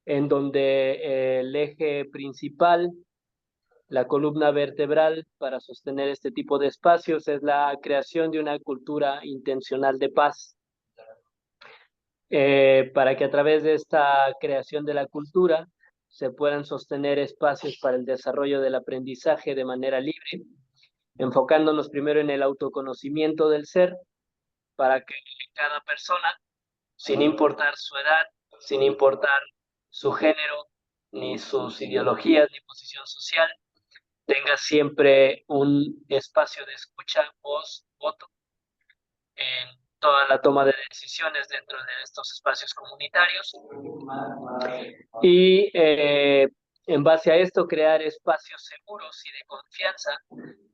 en donde el eje principal, la columna vertebral para sostener este tipo de espacios es la creación de una cultura intencional de paz, para que a través de esta creación de la cultura se puedan sostener espacios para el desarrollo del aprendizaje de manera libre, enfocándonos primero en el autoconocimiento del ser, para que cada persona, sin importar su edad, sin importar su género, ni sus ideologías, ni posición social, tenga siempre un espacio de escucha, voz, voto, en toda la toma de decisiones dentro de estos espacios comunitarios. Y en base a esto, crear espacios seguros y de confianza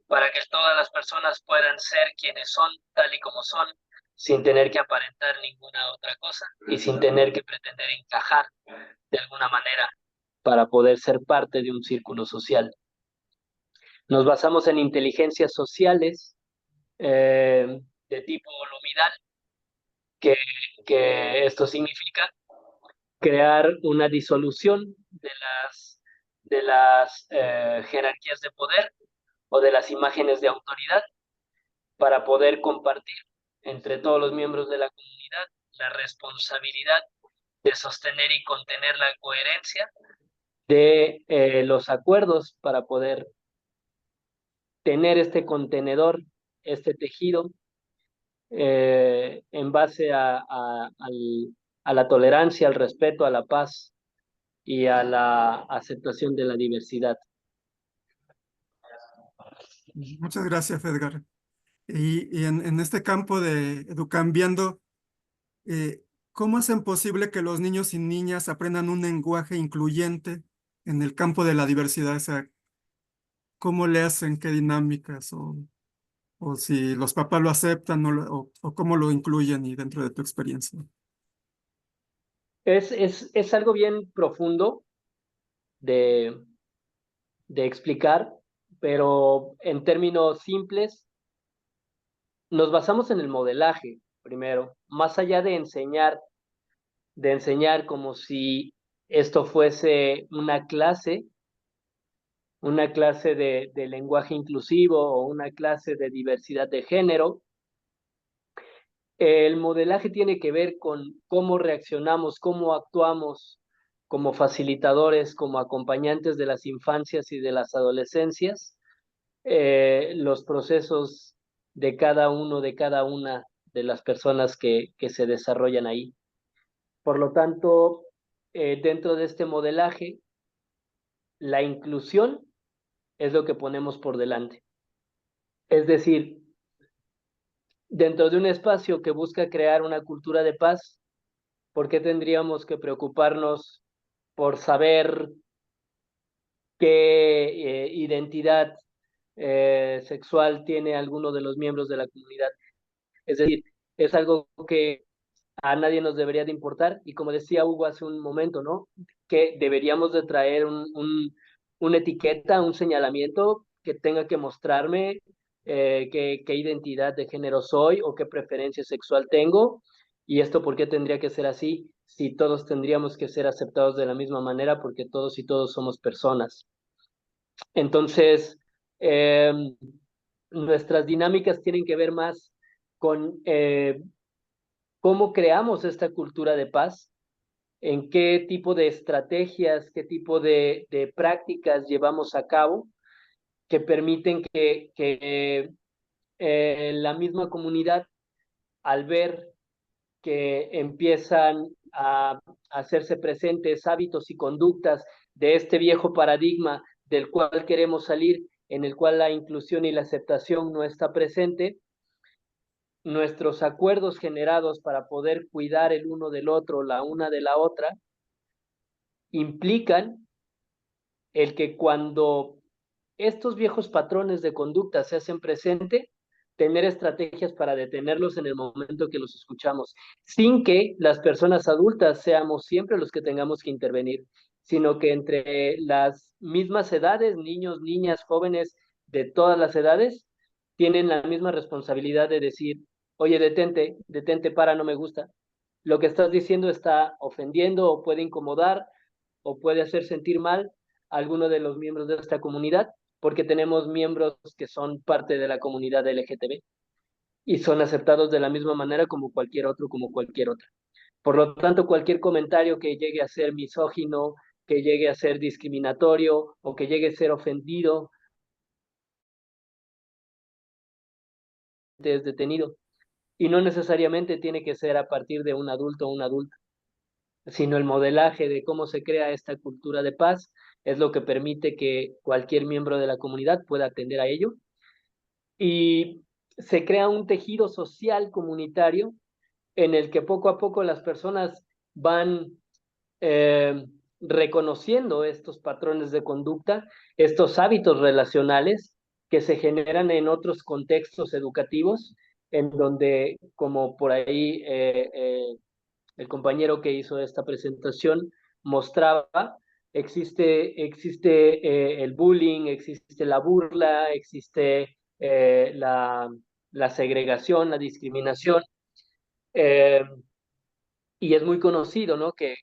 para que todas las personas puedan ser quienes son, tal y como son, sin tener que aparentar ninguna otra cosa y sin tener que pretender encajar de alguna manera para poder ser parte de un círculo social. Nos basamos en inteligencias sociales de tipo holomidal, que esto significa crear una disolución de las jerarquías de poder o de las imágenes de autoridad para poder compartir entre todos los miembros de la comunidad la responsabilidad de sostener y contener la coherencia de los acuerdos para poder tener este contenedor, este tejido, en base a la tolerancia, al respeto, a la paz y a la aceptación de la diversidad. Muchas gracias, Edgar. Y en este campo de Educambiando, ¿cómo hacen posible que los niños y niñas aprendan un lenguaje incluyente en el campo de la diversidad? O sea, ¿cómo le hacen? ¿Qué dinámicas? O si los papás lo aceptan o cómo lo incluyen y dentro de tu experiencia. Es algo bien profundo de explicar, pero en términos simples, nos basamos en el modelaje primero, más allá de enseñar como si esto fuese una clase de lenguaje inclusivo o una clase de diversidad de género. El modelaje tiene que ver con cómo reaccionamos, cómo actuamos como facilitadores, como acompañantes de las infancias y de las adolescencias, los procesos de cada uno, de cada una de las personas que se desarrollan ahí. Por lo tanto, dentro de este modelaje, la inclusión es lo que ponemos por delante. Es decir, dentro de un espacio que busca crear una cultura de paz, ¿por qué tendríamos que preocuparnos por saber qué identidad sexual tiene alguno de los miembros de la comunidad? Es decir, es algo que a nadie nos debería de importar, y como decía Hugo hace un momento, ¿no? Que deberíamos de traer una etiqueta, un señalamiento que tenga que mostrarme qué identidad de género soy o qué preferencia sexual tengo, y esto por qué tendría que ser así, si todos tendríamos que ser aceptados de la misma manera, porque todos y todos somos personas. Entonces, nuestras dinámicas tienen que ver más con cómo creamos esta cultura de paz, en qué tipo de estrategias, qué tipo de prácticas llevamos a cabo que permiten que la misma comunidad, al ver que empiezan a hacerse presentes hábitos y conductas de este viejo paradigma del cual queremos salir, en el cual la inclusión y la aceptación no está presente, nuestros acuerdos generados para poder cuidar el uno del otro, la una de la otra, implican el que cuando estos viejos patrones de conducta se hacen presente, tener estrategias para detenerlos en el momento que los escuchamos, sin que las personas adultas seamos siempre los que tengamos que intervenir, sino que entre las mismas edades, niños, niñas, jóvenes, de todas las edades, tienen la misma responsabilidad de decir, oye, detente, para, no me gusta. Lo que estás diciendo está ofendiendo o puede incomodar o puede hacer sentir mal a alguno de los miembros de esta comunidad, porque tenemos miembros que son parte de la comunidad LGTB y son aceptados de la misma manera como cualquier otro, como cualquier otra. Por lo tanto, cualquier comentario que llegue a ser misógino, que llegue a ser discriminatorio o que llegue a ser ofendido, es detenido. Y no necesariamente tiene que ser a partir de un adulto o una adulta, sino el modelaje de cómo se crea esta cultura de paz es lo que permite que cualquier miembro de la comunidad pueda atender a ello. Y se crea un tejido social comunitario en el que poco a poco las personas van reconociendo estos patrones de conducta, estos hábitos relacionales que se generan en otros contextos educativos, en donde, como por ahí el compañero que hizo esta presentación mostraba, existe el bullying, existe la burla, existe la segregación, la discriminación, eh, y es muy conocido, ¿no? Que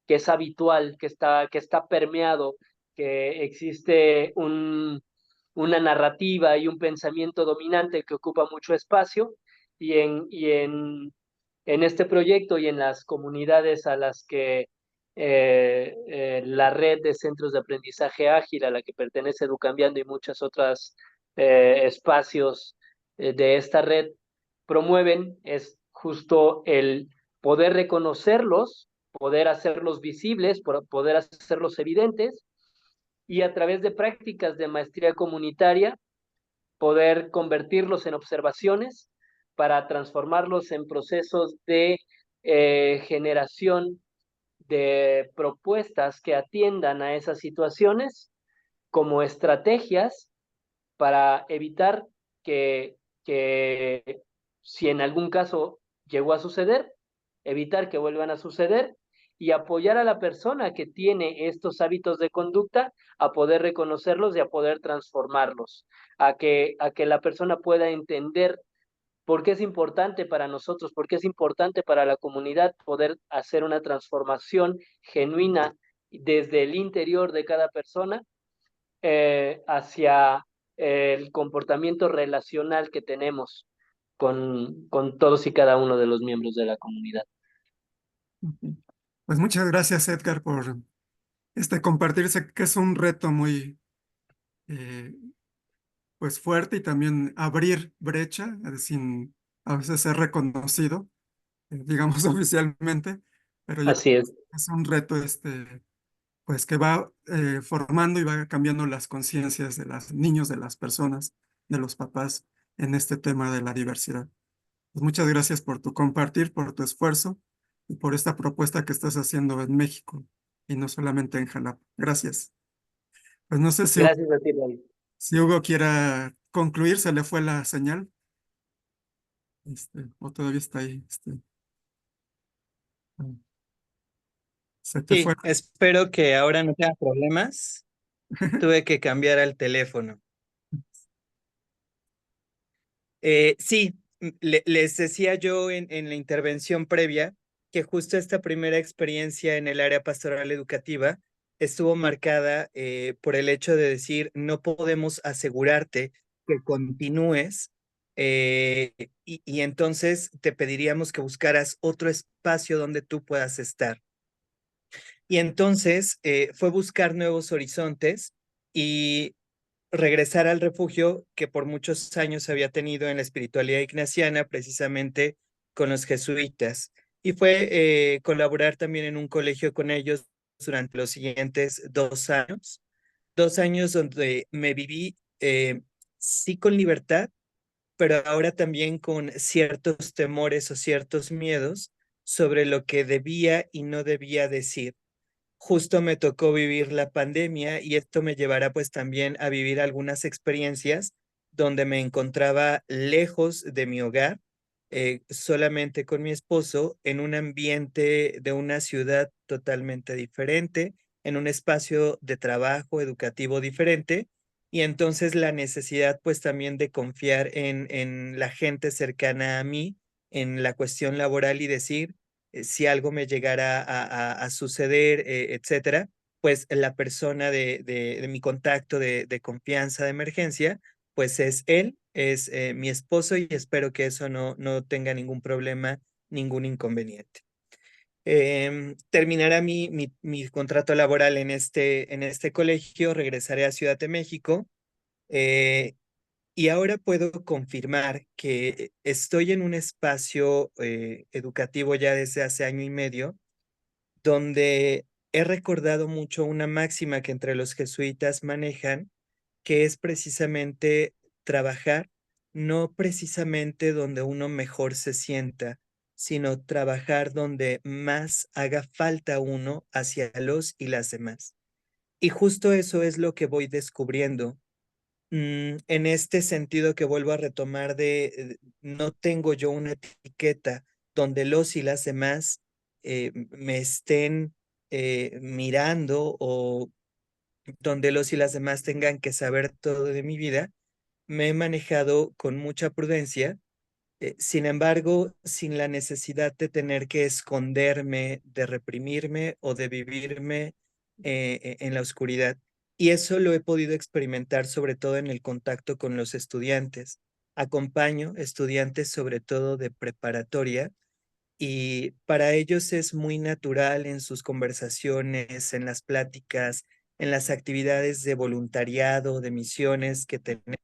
es habitual, que está permeado, que existe una narrativa y un pensamiento dominante que ocupa mucho espacio, en este proyecto y en las comunidades a las que la red de centros de aprendizaje ágil a la que pertenece Educambiando y muchas otras espacios de esta red promueven es justo el poder reconocerlos, poder hacerlos visibles, poder hacerlos evidentes y a través de prácticas de maestría comunitaria poder convertirlos en observaciones para transformarlos en procesos de generación de propuestas que atiendan a esas situaciones como estrategias para evitar que si en algún caso llegó a suceder, evitar que vuelvan a suceder y apoyar a la persona que tiene estos hábitos de conducta a poder reconocerlos y a poder transformarlos, a que la persona pueda entender por qué es importante para nosotros, por qué es importante para la comunidad poder hacer una transformación genuina desde el interior de cada persona hacia el comportamiento relacional que tenemos con todos y cada uno de los miembros de la comunidad. Pues muchas gracias, Edgar, por compartirse, que es un reto muy eh, pues fuerte y también abrir brecha sin a veces ser reconocido, digamos oficialmente, pero yo creo Así es. que es un reto pues que va formando y va cambiando las conciencias de los niños, de las personas, de los papás en este tema de la diversidad. Pues muchas gracias por tu compartir, por tu esfuerzo y por esta propuesta que estás haciendo en México y no solamente en Jalapa. Gracias. Pues no sé Gracias a ti, Raúl. si Hugo quiera concluir, se le fue la señal. O todavía está ahí. Se te fue. Sí, espero que ahora no tenga problemas. Tuve que cambiar al teléfono. Sí, les decía yo en la intervención previa que justo esta primera experiencia en el área pastoral educativa estuvo marcada por el hecho de decir, no podemos asegurarte que continúes y entonces te pediríamos que buscaras otro espacio donde tú puedas estar. Y entonces fue buscar nuevos horizontes y regresar al refugio que por muchos años había tenido en la espiritualidad ignaciana, precisamente con los jesuitas. Y fue colaborar también en un colegio con ellos durante los siguientes 2 años. 2 años donde me viví sí con libertad, pero ahora también con ciertos temores o ciertos miedos sobre lo que debía y no debía decir. Justo me tocó vivir la pandemia y esto me llevará pues también a vivir algunas experiencias donde me encontraba lejos de mi hogar, solamente con mi esposo, en un ambiente de una ciudad totalmente diferente, en un espacio de trabajo educativo diferente, y entonces la necesidad pues también de confiar en la gente cercana a mí, en la cuestión laboral y decir, si algo me llegara a suceder, etcétera, pues la persona de mi contacto de confianza, de emergencia, pues es él, es mi esposo y espero que eso no tenga ningún problema, ningún inconveniente. Terminará mi contrato laboral en este colegio, regresaré a Ciudad de México. Y ahora puedo confirmar que estoy en un espacio educativo ya desde hace año y medio, donde he recordado mucho una máxima que entre los jesuitas manejan, que es precisamente trabajar, no precisamente donde uno mejor se sienta, sino trabajar donde más haga falta uno hacia los y las demás. Y justo eso es lo que voy descubriendo. En este sentido que vuelvo a retomar no tengo yo una etiqueta donde los y las demás me estén mirando o donde los y las demás tengan que saber todo de mi vida. Me he manejado con mucha prudencia, sin embargo, sin la necesidad de tener que esconderme, de reprimirme o de vivirme en la oscuridad. Y eso lo he podido experimentar sobre todo en el contacto con los estudiantes. Acompaño estudiantes sobre todo de preparatoria y para ellos es muy natural en sus conversaciones, en las pláticas, en las actividades de voluntariado, de misiones que tenemos.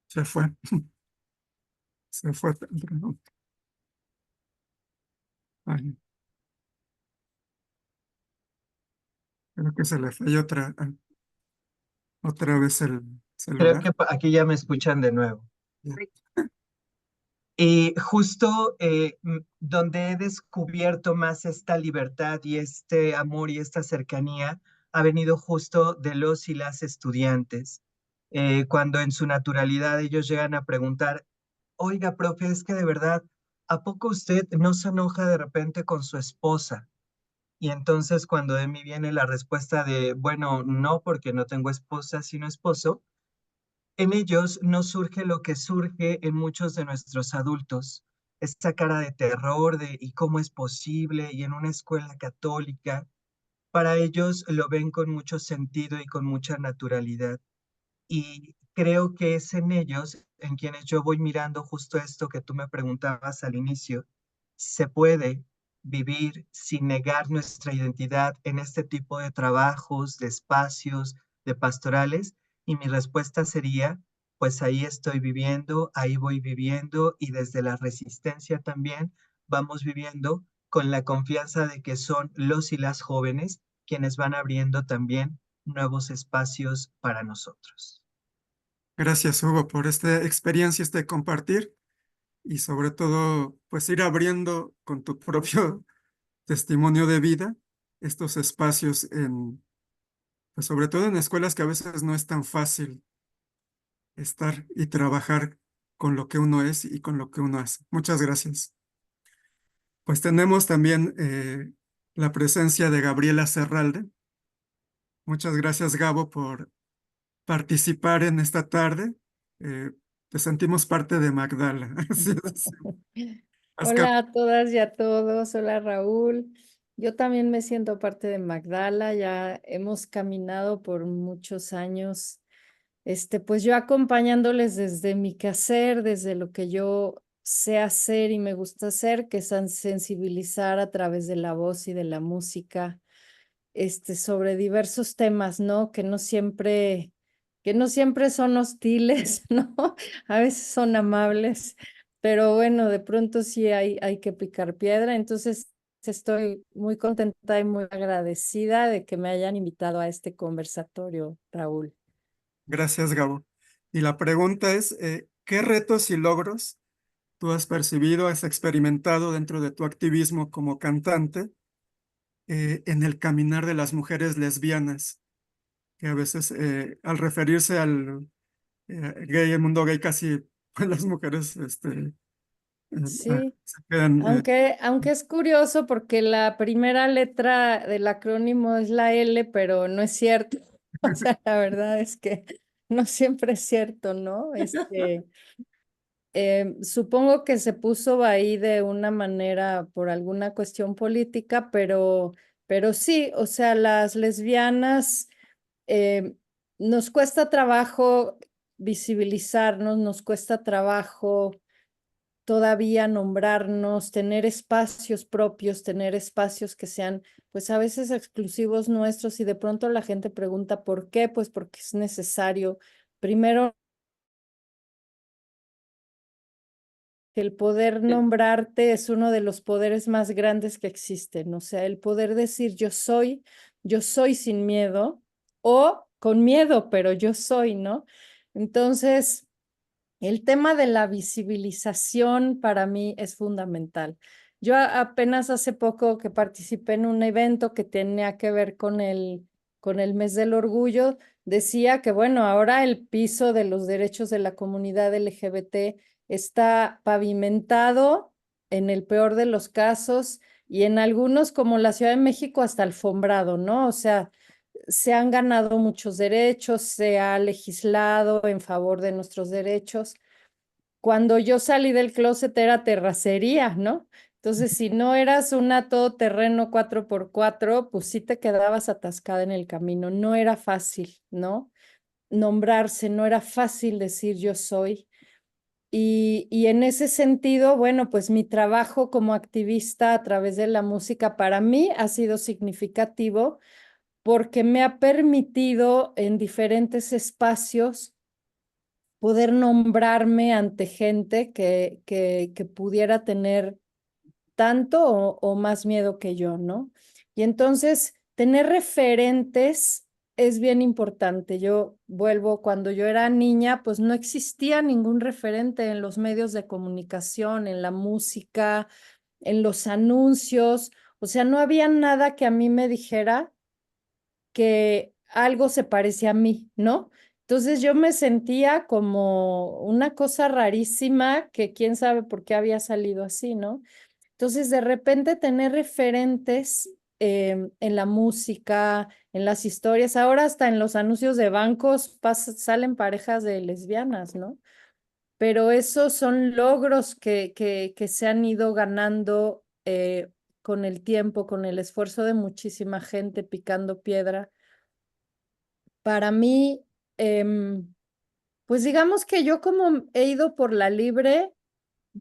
Se fue. Se fue. Ay, creo que se le falló otra vez el Creo celular. que aquí ya me escuchan de nuevo. Ya. Y justo donde he descubierto más esta libertad y este amor y esta cercanía ha venido justo de los y las estudiantes. Cuando en su naturalidad ellos llegan a preguntar, oiga, profe, es que de verdad, ¿a poco usted no se enoja de repente con su esposa? Y entonces cuando de mí viene la respuesta de, bueno, no, porque no tengo esposa, sino esposo, en ellos no surge lo que surge en muchos de nuestros adultos, esta cara de terror de ¿y cómo es posible? Y en una escuela católica, para ellos lo ven con mucho sentido y con mucha naturalidad. Y creo que es en ellos en quienes yo voy mirando justo esto que tú me preguntabas al inicio. ¿Se puede vivir sin negar nuestra identidad en este tipo de trabajos, de espacios, de pastorales? Y mi respuesta sería, pues ahí estoy viviendo, ahí voy viviendo y desde la resistencia también vamos viviendo con la confianza de que son los y las jóvenes quienes van abriendo también nuevos espacios para nosotros. Gracias, Hugo, por esta experiencia, este compartir y sobre todo, pues ir abriendo con tu propio testimonio de vida estos espacios pues sobre todo en escuelas que a veces no es tan fácil estar y trabajar con lo que uno es y con lo que uno hace. Muchas gracias. Pues tenemos también la presencia de Gabriela Serralde. Muchas gracias, Gabo, por participar en esta tarde. Eh, Te sentimos parte de Magdala. Así es. Hola a todas y a todos. Hola Raúl. Yo también me siento parte de Magdala. Ya hemos caminado por muchos años. Pues yo acompañándoles desde mi quehacer, desde lo que yo sé hacer y me gusta hacer, que es sensibilizar a través de la voz y de la música, sobre diversos temas, ¿no? Que no siempre son hostiles, ¿no? A veces son amables, pero bueno, de pronto sí hay que picar piedra. Entonces, estoy muy contenta y muy agradecida de que me hayan invitado a este conversatorio, Raúl. Gracias, Gabo. Y la pregunta es, ¿qué retos y logros tú has percibido, has experimentado dentro de tu activismo como cantante en el caminar de las mujeres lesbianas? Que a veces al referirse al gay, el mundo gay, casi pues, las mujeres Sí, se quedan. aunque es curioso porque la primera letra del acrónimo es la L, pero no es cierto. O sea, la verdad es que no siempre es cierto, ¿no? Supongo que se puso ahí de una manera por alguna cuestión política, pero sí, o sea, las lesbianas eh, nos cuesta trabajo visibilizarnos, nos cuesta trabajo todavía nombrarnos, tener espacios propios, tener espacios que sean, pues a veces exclusivos nuestros, y de pronto la gente pregunta ¿por qué? Pues porque es necesario. Primero, que el poder nombrarte es uno de los poderes más grandes que existen, o sea, el poder decir yo soy sin miedo, o con miedo, pero yo soy, ¿no? Entonces, el tema de la visibilización para mí es fundamental. Yo apenas hace poco que participé en un evento que tenía que ver con el mes del orgullo, decía que, bueno, ahora el piso de los derechos de la comunidad LGBT está pavimentado en el peor de los casos y en algunos, como la Ciudad de México, hasta alfombrado, ¿no? O sea, se han ganado muchos derechos, se ha legislado en favor de nuestros derechos. Cuando yo salí del closet era terracería, ¿no? Entonces, si no eras una todoterreno 4x4, pues sí te quedabas atascada en el camino. No era fácil, ¿no? Nombrarse, no era fácil decir yo soy. Y en ese sentido, bueno, pues mi trabajo como activista a través de la música para mí ha sido significativo porque me ha permitido en diferentes espacios poder nombrarme ante gente que pudiera tener tanto o más miedo que yo, ¿no? Y entonces, tener referentes es bien importante. Yo vuelvo, cuando yo era niña, pues no existía ningún referente en los medios de comunicación, en la música, en los anuncios. O sea, no había nada que a mí me dijera que algo se parecía a mí, ¿no? Entonces yo me sentía como una cosa rarísima que quién sabe por qué había salido así, ¿no? Entonces de repente tener referentes en la música, en las historias, ahora hasta en los anuncios de bancos salen parejas de lesbianas, ¿no? Pero esos son logros que se han ido ganando con el tiempo, con el esfuerzo de muchísima gente picando piedra. Para mí, pues digamos que yo como he ido por la libre,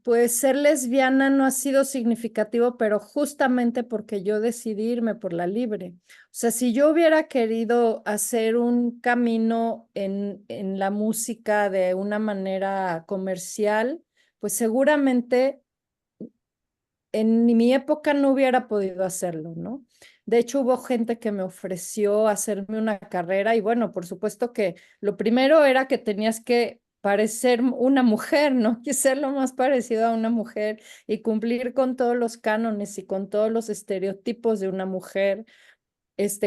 pues ser lesbiana no ha sido significativo, pero justamente porque yo decidí irme por la libre. O sea, si yo hubiera querido hacer un camino en la música de una manera comercial, pues seguramente en mi época no hubiera podido hacerlo, ¿no? De hecho, hubo gente que me ofreció hacerme una carrera y bueno, por supuesto que lo primero era que tenías que parecer una mujer, ¿no? Y ser lo más parecido a una mujer y cumplir con todos los cánones y con todos los estereotipos de una mujer,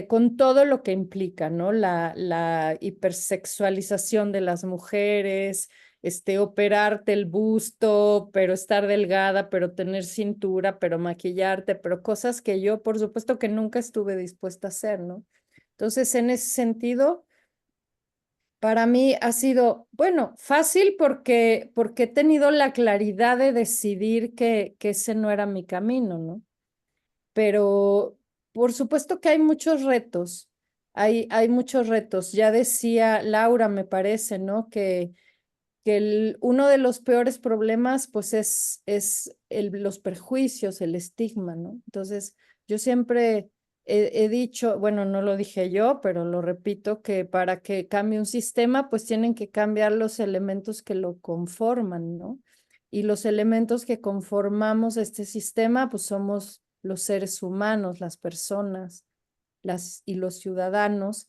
con todo lo que implica, ¿no? La hipersexualización de las mujeres, operarte el busto, pero estar delgada, pero tener cintura, pero maquillarte, pero cosas que yo, por supuesto que nunca estuve dispuesta a hacer, ¿no? Entonces, en ese sentido, para mí ha sido, bueno, fácil porque he tenido la claridad de decidir que ese no era mi camino, ¿no? Pero por supuesto que hay muchos retos, hay muchos retos. Ya decía Laura, me parece, ¿no? Que uno de los peores problemas, pues es los prejuicios, el estigma, ¿no? Entonces, yo siempre he dicho, bueno, no lo dije yo, pero lo repito, que para que cambie un sistema, pues tienen que cambiar los elementos que lo conforman, ¿no? Y los elementos que conformamos este sistema, pues somos los seres humanos, las personas, y los ciudadanos,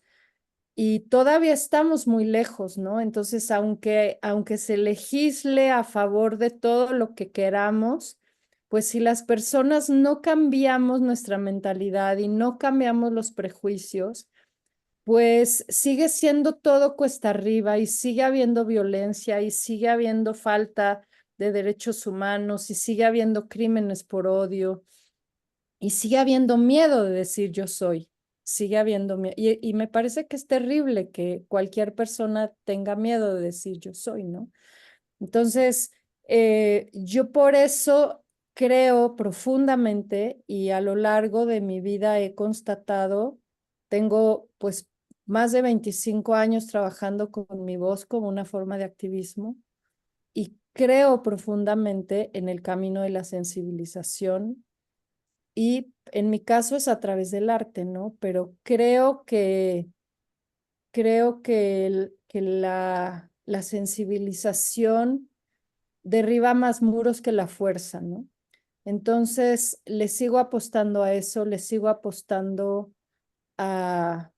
y todavía estamos muy lejos, ¿no? Entonces, aunque se legisle a favor de todo lo que queramos, pues si las personas no cambiamos nuestra mentalidad y no cambiamos los prejuicios, pues sigue siendo todo cuesta arriba y sigue habiendo violencia y sigue habiendo falta de derechos humanos y sigue habiendo crímenes por odio y sigue habiendo miedo de decir yo soy, sigue habiendo miedo. Y me parece que es terrible que cualquier persona tenga miedo de decir yo soy, ¿no? Entonces, yo por eso creo profundamente y a lo largo de mi vida he constatado, tengo pues más de 25 años trabajando con mi voz como una forma de activismo y creo profundamente en el camino de la sensibilización y en mi caso es a través del arte, ¿no? Pero creo que la sensibilización derriba más muros que la fuerza, ¿no? Entonces, le sigo apostando a eso, le sigo apostando a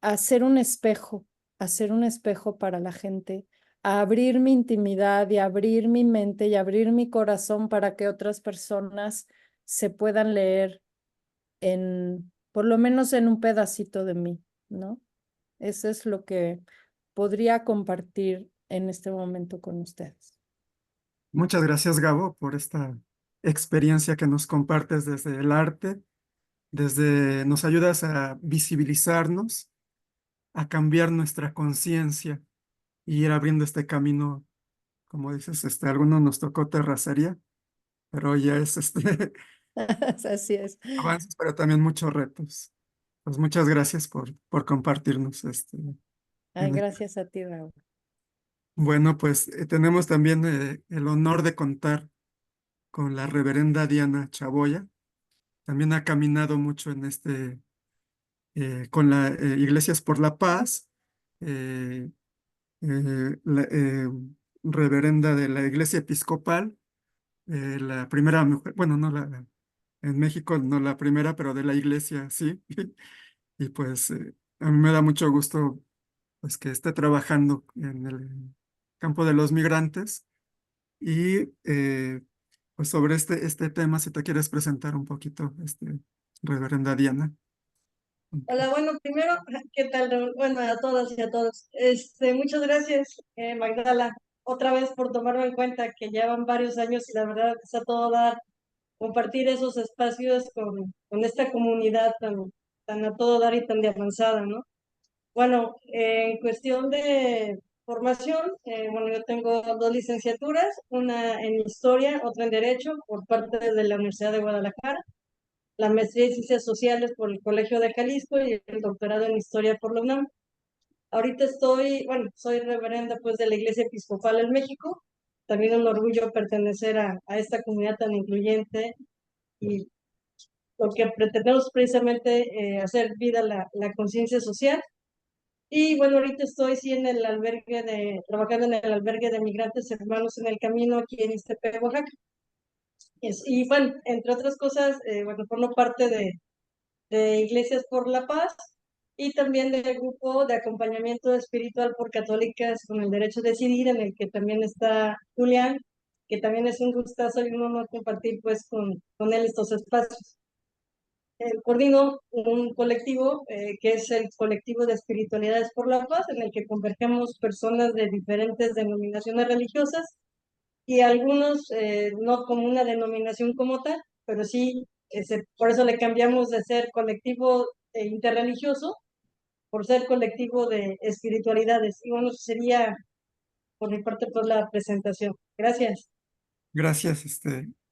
hacer un espejo, hacer un espejo para la gente, a abrir mi intimidad y abrir mi mente y abrir mi corazón para que otras personas se puedan leer por lo menos en un pedacito de mí, ¿no? Eso es lo que podría compartir en este momento con ustedes. Muchas gracias, Gabo, por esta experiencia que nos compartes desde el arte, nos ayudas a visibilizarnos, a cambiar nuestra conciencia y ir abriendo este camino, como dices, algunos nos tocó terracería, pero ya es Así es. avances, pero también muchos retos. Pues muchas gracias por compartirnos Ay, gracias a ti, Raúl. Bueno, pues tenemos también el honor de contar con la reverenda Diana Chaboya. También ha caminado mucho en con la Iglesias por la Paz, la reverenda de la Iglesia Episcopal, la primera mujer, bueno, en México no la primera, pero de la Iglesia sí. Y pues a mí me da mucho gusto pues que esté trabajando en el campo de los migrantes y pues sobre este tema, si te quieres presentar un poquito, reverenda Diana. Hola, bueno, primero, ¿qué tal, Raúl? Bueno, a todas y a todos. Muchas gracias, Magdala, otra vez por tomarme en cuenta que llevan varios años y la verdad es a todo dar compartir esos espacios con esta comunidad tan a todo dar y tan de avanzada, ¿no? Bueno, en cuestión de formación, bueno, yo tengo dos licenciaturas, una en Historia, otra en Derecho, por parte de la Universidad de Guadalajara, la maestría en Ciencias Sociales por el Colegio de Jalisco y el doctorado en Historia por la UNAM. Ahorita bueno, soy reverenda pues de la Iglesia Episcopal en México, también un orgullo pertenecer a esta comunidad tan incluyente y lo que pretendemos precisamente hacer vida la conciencia social. Y bueno, ahorita estoy sí en el trabajando en el albergue de migrantes hermanos en el camino aquí en Ixtepec, Oaxaca. Y bueno, entre otras cosas, bueno, formo parte de Iglesias por la Paz y también del grupo de acompañamiento espiritual por católicas con el derecho a decidir, en el que también está Julián, que también es un gustazo y un honor compartir pues con él estos espacios. Coordino un colectivo que es el colectivo de Espiritualidades por la Paz, en el que convergemos personas de diferentes denominaciones religiosas y algunos no como una denominación como tal, pero sí, por eso le cambiamos de ser colectivo interreligioso por ser colectivo de espiritualidades. Y bueno, sería por mi parte pues la presentación. Gracias. Gracias,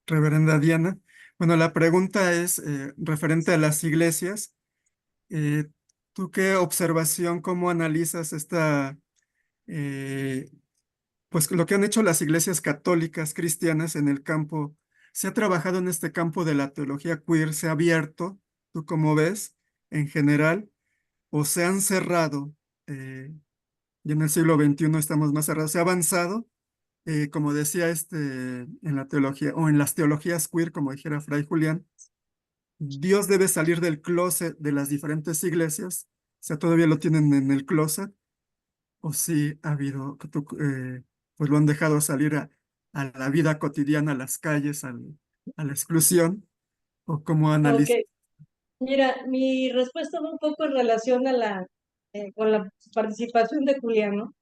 reverenda Diana. Bueno, la pregunta es referente a las iglesias. Eh, ¿Tú qué observación, cómo analizas pues lo que han hecho las iglesias católicas cristianas en el campo? ¿Se ha trabajado en este campo de la teología queer? ¿Se ha abierto? ¿Tú cómo ves en general? ¿O se han cerrado? Y en el siglo XXI estamos más cerrados. ¿Se ha avanzado? Como decía en la teología, o en las teologías queer, como dijera Fray Julián, Dios debe salir del closet de las diferentes iglesias. O sea, todavía lo tienen en el closet, o sí ha habido, pues lo han dejado salir a la vida cotidiana, a las calles, a la exclusión, o cómo Ok, analiza. mira, mi respuesta va un poco en relación con la participación de Julián, ¿no?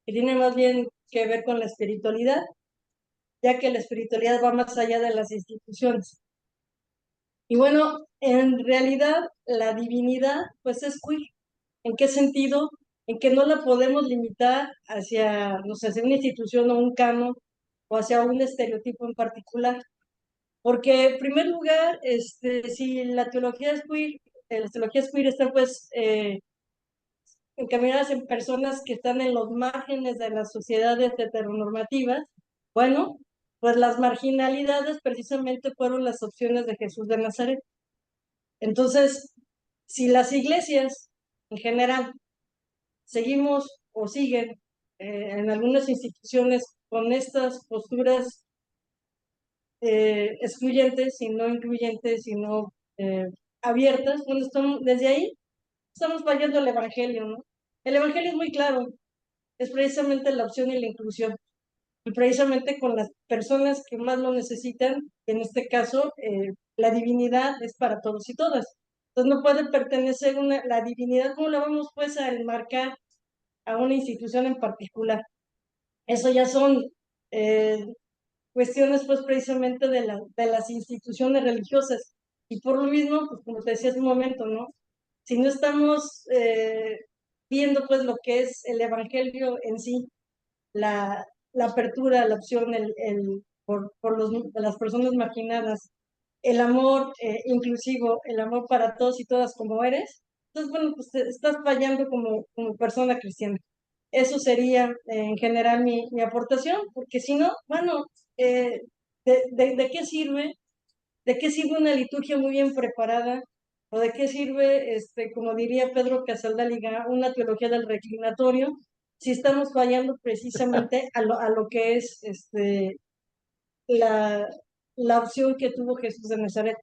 Que tiene más bien que ver con la espiritualidad, ya que la espiritualidad va más allá de las instituciones. Y bueno, en realidad la divinidad pues es queer. ¿En qué sentido? En que no la podemos limitar hacia, no sé, hacia una institución o un canon o hacia un estereotipo en particular. Porque en primer lugar, si la teología es queer, las teologías queer están pues encaminadas en personas que están en los márgenes de las sociedades heteronormativas, Bueno, pues las marginalidades precisamente fueron las opciones de Jesús de Nazaret. Entonces, si las iglesias en general seguimos o siguen en algunas instituciones con estas posturas excluyentes y no incluyentes y no abiertas, bueno, desde ahí estamos fallando el evangelio, ¿no? El evangelio es muy claro, es precisamente la opción y la inclusión, y precisamente con las personas que más lo necesitan, en este caso, la divinidad es para todos y todas. Entonces no puede pertenecer la divinidad, ¿cómo la vamos pues a enmarcar a una institución en particular? Eso ya son cuestiones pues precisamente de las instituciones religiosas. Y por lo mismo, pues como te decía hace un momento, ¿no? Si no estamos viendo pues lo que es el evangelio en sí, la apertura, la opción, por las personas marginadas, el amor inclusivo, el amor para todos y todas como eres, entonces bueno, pues estás fallando como persona cristiana. Eso sería en general mi aportación, porque si no, bueno, ¿de qué sirve? ¿De qué sirve una liturgia muy bien preparada? ¿O de qué sirve, como diría Pedro Casaldaliga, una teología del reclinatorio, si estamos fallando precisamente a lo que es la, la opción que tuvo Jesús de Nazaret?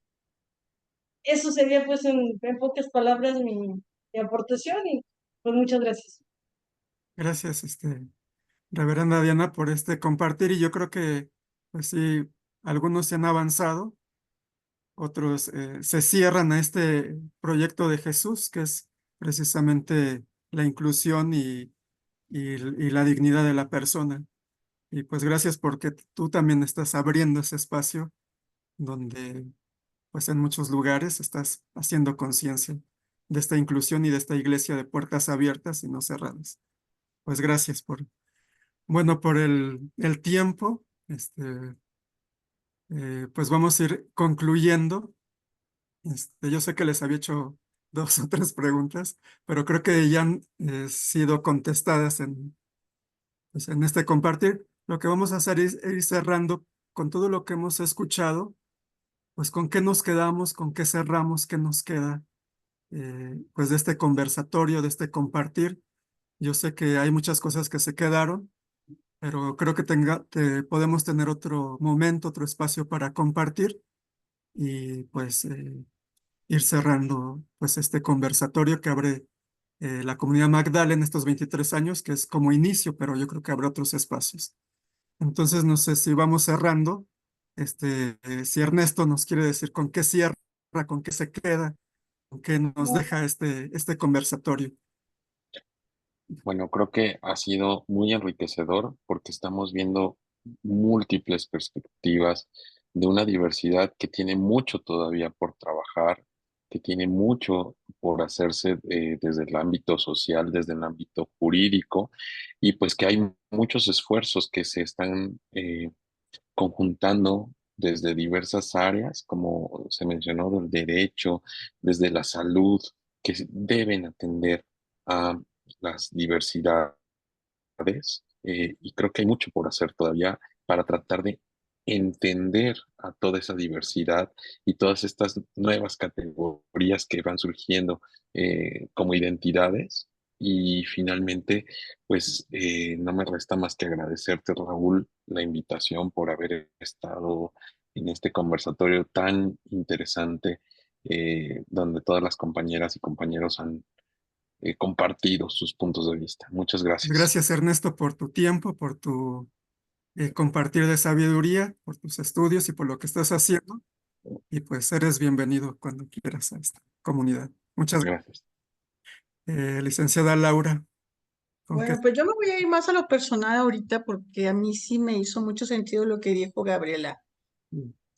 Eso sería, pues, en pocas palabras, mi aportación, y pues muchas gracias. Gracias, reverenda Diana, por compartir, y yo creo que, pues sí, algunos se han avanzado, otros se cierran a este proyecto de Jesús, que es precisamente la inclusión y la dignidad de la persona. Y pues gracias porque tú también estás abriendo ese espacio donde, pues en muchos lugares estás haciendo conciencia de esta inclusión y de esta iglesia de puertas abiertas y no cerradas. Pues gracias bueno, por el tiempo. Pues vamos a ir concluyendo. Yo sé que les había hecho 2 o 3 preguntas, pero creo que ya han sido contestadas pues, en este compartir. Lo que vamos a hacer es ir cerrando con todo lo que hemos escuchado, pues con qué nos quedamos, con qué cerramos, qué nos queda, pues de este conversatorio, de este compartir. Yo sé que hay muchas cosas que se quedaron, pero creo que podemos tener otro momento, otro espacio para compartir y pues ir cerrando pues este conversatorio que abre la comunidad Magdala en estos 23 años, que es como inicio, pero yo creo que habrá otros espacios. Entonces, no sé si vamos cerrando, si Ernesto nos quiere decir con qué cierra, con qué se queda, con qué nos deja este conversatorio. Bueno, creo que ha sido muy enriquecedor porque estamos viendo múltiples perspectivas de una diversidad que tiene mucho todavía por trabajar, que tiene mucho por hacerse desde el ámbito social, desde el ámbito jurídico, y pues que hay muchos esfuerzos que se están conjuntando desde diversas áreas, como se mencionó, del derecho, desde la salud, que deben atender a las diversidades. Y creo que hay mucho por hacer todavía para tratar de entender a toda esa diversidad y todas estas nuevas categorías que van surgiendo como identidades. Y finalmente, pues no me resta más que agradecerte, Raúl, la invitación por haber estado en este conversatorio tan interesante, donde todas las compañeras y compañeros han compartido sus puntos de vista. Muchas gracias. Gracias, Ernesto, por tu tiempo, por tu compartir de sabiduría, por tus estudios y por lo que estás haciendo. Y pues eres bienvenido cuando quieras a esta comunidad. Muchas gracias. Licenciada Laura. Bueno, pues yo me voy a ir más a lo personal ahorita porque a mí sí me hizo mucho sentido lo que dijo Gabriela.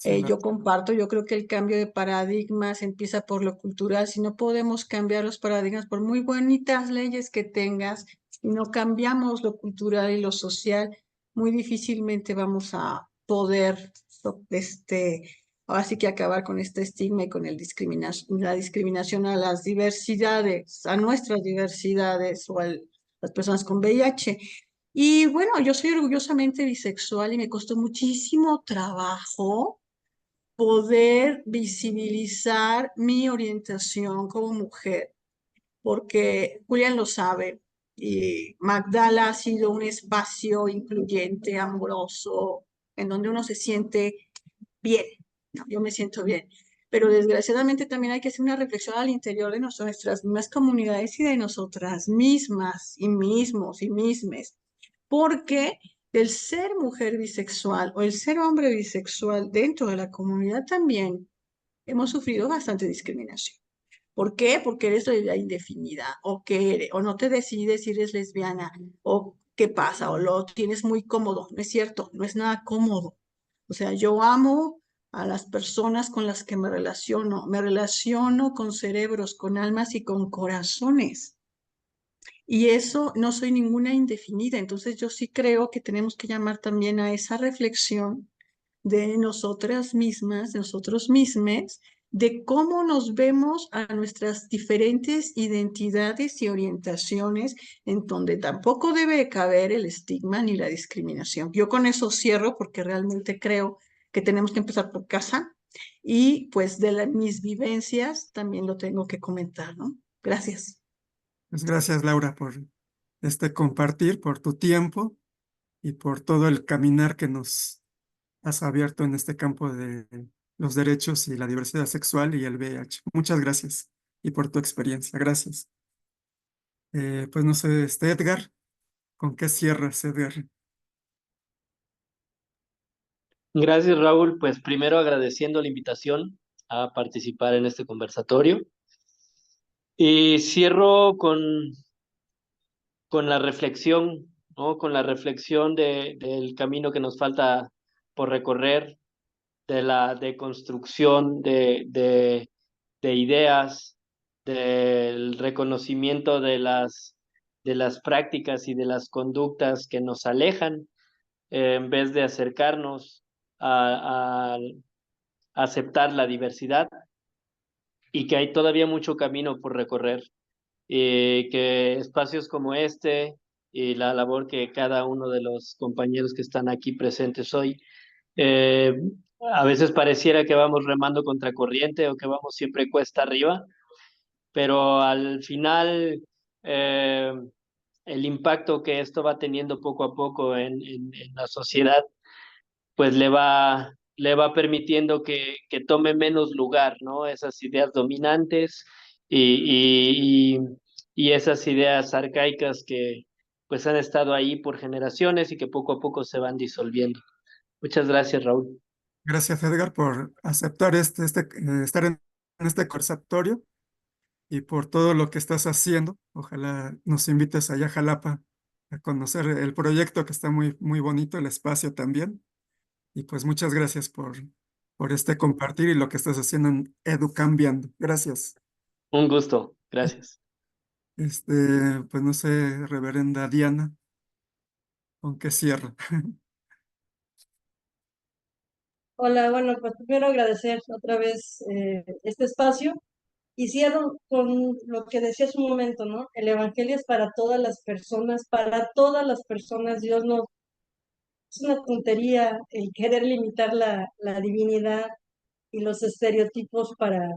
Yo comparto, yo creo que el cambio de paradigmas empieza por lo cultural. Si no podemos cambiar los paradigmas, por muy bonitas leyes que tengas, si no cambiamos lo cultural y lo social, muy difícilmente vamos a poder, ahora sí que acabar con este estigma y con la discriminación a las diversidades, a nuestras diversidades o a las personas con VIH. Y bueno, yo soy orgullosamente bisexual y me costó muchísimo trabajo poder visibilizar mi orientación como mujer, porque Julián lo sabe, y Magdala ha sido un espacio incluyente, amoroso, en donde uno se siente bien, ¿no? Yo me siento bien. Pero desgraciadamente también hay que hacer una reflexión al interior de nuestras mismas comunidades y de nosotras mismas y mismos y mismes, porque el ser mujer bisexual o el ser hombre bisexual dentro de la comunidad también hemos sufrido bastante discriminación. ¿Por qué? Porque eres la indefinida, o que eres, o no te decides si eres lesbiana, o qué pasa, o lo tienes muy cómodo. No es cierto, no es nada cómodo. O sea, yo amo a las personas con las que me relaciono con cerebros, con almas y con corazones. Y eso no soy ninguna indefinida. Entonces yo sí creo que tenemos que llamar también a esa reflexión de nosotras mismas, de nosotros mismos, de cómo nos vemos a nuestras diferentes identidades y orientaciones, en donde tampoco debe caber el estigma ni la discriminación. Yo con eso cierro porque realmente creo que tenemos que empezar por casa y pues de mis vivencias también lo tengo que comentar, ¿no? Gracias. Pues gracias, Laura, por este compartir, por tu tiempo y por todo el caminar que nos has abierto en este campo de los derechos y la diversidad sexual y el VIH. Muchas gracias y por tu experiencia. Gracias. Pues no sé, Edgar, ¿con qué cierras, Edgar? Gracias, Raúl. Pues primero agradeciendo la invitación a participar en este conversatorio. Y cierro con la reflexión, ¿no? Con la reflexión del camino que nos falta por recorrer, de la deconstrucción de ideas, del reconocimiento de las prácticas y de las conductas que nos alejan, en vez de acercarnos a aceptar la diversidad, y que hay todavía mucho camino por recorrer, y que espacios como este y la labor que cada uno de los compañeros que están aquí presentes hoy, eh, a veces pareciera que vamos remando contra corriente o que vamos siempre cuesta arriba, pero al final eh, el impacto que esto va teniendo poco a poco en la sociedad, pues le va permitiendo que tome menos lugar, ¿no? Esas ideas dominantes y, y, y esas ideas arcaicas que pues han estado ahí por generaciones y que poco a poco se van disolviendo. Muchas gracias, Raúl. Gracias, Edgar, por aceptar estar en este conversatorio y por todo lo que estás haciendo. Ojalá nos invites allá a Jalapa a conocer el proyecto que está muy, muy bonito, el espacio también. Y pues muchas gracias por este compartir y lo que estás haciendo en Educambiando. Gracias. Un gusto, gracias. Pues no sé, reverenda Diana, ¿con qué cierra? Hola, bueno, pues primero agradecer otra vez este espacio y cierro con lo que decía hace un momento, ¿no? El evangelio es para todas las personas. Dios no, es una tontería el querer limitar la divinidad y los estereotipos para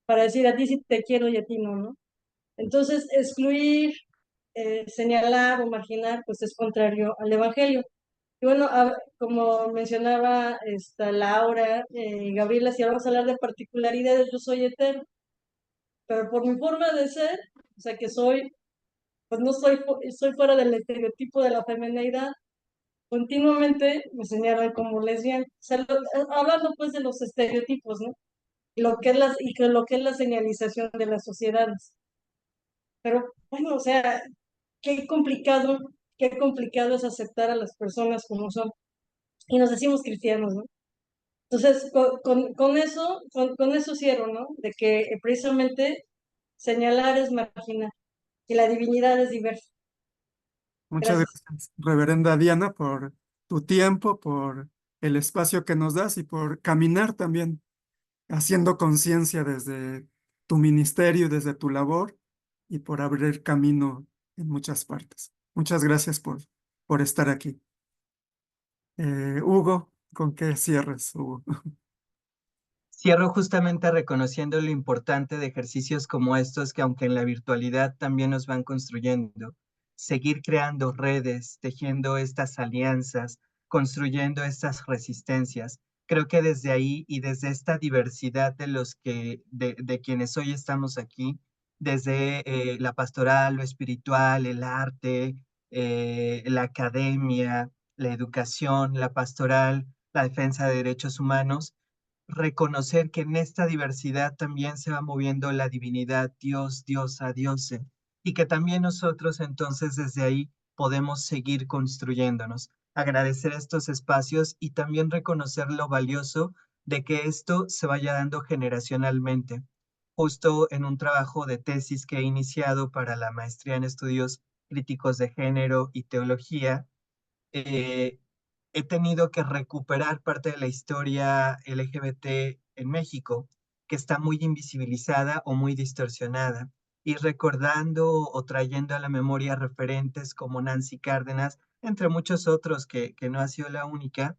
decir a ti sí te quiero y a ti no, ¿no? Entonces, excluir, señalar o marginar, pues es contrario al evangelio. Y bueno, como mencionaba esta Laura, Gabriela, si vamos a hablar de particularidades, yo soy hetero, pero por mi forma de ser, o sea que soy, pues no soy, soy fuera del estereotipo de la femineidad, continuamente me señalan como lesbiana. O sea, hablando pues de los estereotipos, ¿no? Lo que es lo que es la señalización de las sociedades. Pero bueno, o sea, qué complicado es aceptar a las personas como son. Y nos decimos cristianos, ¿no? Entonces, con eso cierro, ¿no? De que precisamente señalar es marginar y la divinidad es diversa. Muchas Gracias. gracias, reverenda Diana, por tu tiempo, por el espacio que nos das y por caminar también, haciendo conciencia desde tu ministerio, desde tu labor y por abrir camino en muchas partes. Muchas gracias por estar aquí. Hugo, ¿con qué cierres, Hugo? Cierro justamente reconociendo lo importante de ejercicios como estos que aunque en la virtualidad también nos van construyendo, seguir creando redes, tejiendo estas alianzas, construyendo estas resistencias. Creo que desde ahí y desde esta diversidad de quienes hoy estamos aquí, desde la pastoral, lo espiritual, el arte, la academia, la educación, la pastoral, la defensa de derechos humanos, reconocer que en esta diversidad también se va moviendo la divinidad, Dios, diosa, diose, y que también nosotros entonces desde ahí podemos seguir construyéndonos, agradecer estos espacios y también reconocer lo valioso de que esto se vaya dando generacionalmente. Justo en un trabajo de tesis que he iniciado para la maestría en estudios críticos de género y teología, eh, he tenido que recuperar parte de la historia LGBT en México, que está muy invisibilizada o muy distorsionada, y recordando o trayendo a la memoria referentes como Nancy Cárdenas, entre muchos otros que no ha sido la única,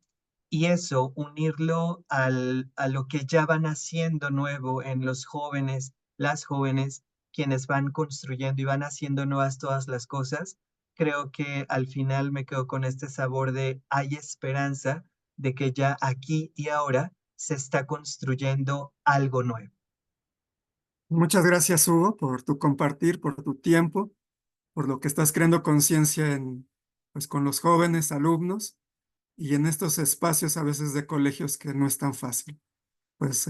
y eso, unirlo a lo que ya van haciendo nuevo en los jóvenes, las jóvenes, quienes van construyendo y van haciendo nuevas todas las cosas. Creo que al final me quedo con este sabor de hay esperanza de que ya aquí y ahora se está construyendo algo nuevo. Muchas gracias, Hugo, por tu compartir, por tu tiempo, por lo que estás creando conciencia pues, con los jóvenes, alumnos, y en estos espacios a veces de colegios que no es tan fácil. Pues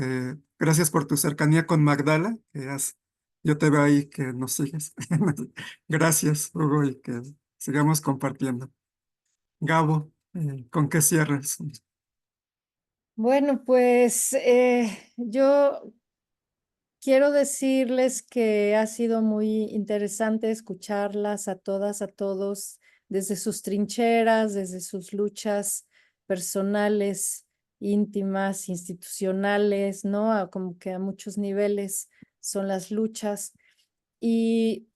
gracias por tu cercanía con Magdala, yo te veo ahí que nos sigues. Gracias, Hugo, y que sigamos compartiendo. Gabo, ¿con qué cierres? Bueno, pues yo quiero decirles que ha sido muy interesante escucharlas a todas, a todos, desde sus trincheras, desde sus luchas personales, íntimas, institucionales, ¿no? Como que a muchos niveles son las luchas. Y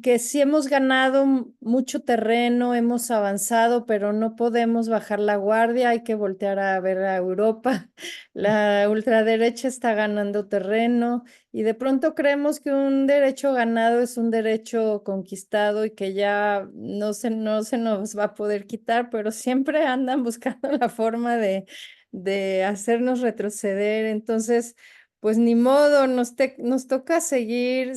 que sí hemos ganado mucho terreno, hemos avanzado, pero no podemos bajar la guardia, hay que voltear a ver a Europa. La ultraderecha está ganando terreno y de pronto creemos que un derecho ganado es un derecho conquistado y que ya no se nos va a poder quitar, pero siempre andan buscando la forma de hacernos retroceder. Entonces, pues ni modo, nos toca seguir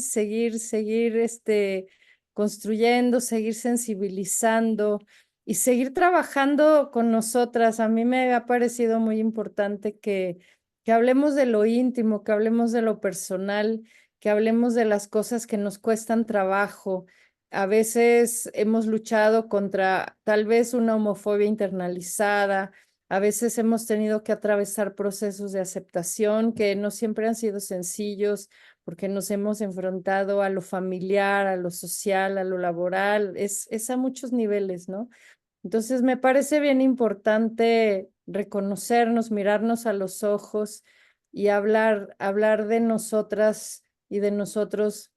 construyendo, seguir sensibilizando y seguir trabajando con nosotras. A mí me ha parecido muy importante que hablemos de lo íntimo, que hablemos de lo personal, que hablemos de las cosas que nos cuestan trabajo. A veces hemos luchado contra tal vez una homofobia internalizada. A veces hemos tenido que atravesar procesos de aceptación que no siempre han sido sencillos porque nos hemos enfrentado a lo familiar, a lo social, a lo laboral, es a muchos niveles, ¿no? Entonces me parece bien importante reconocernos, mirarnos a los ojos y hablar de nosotras y de nosotros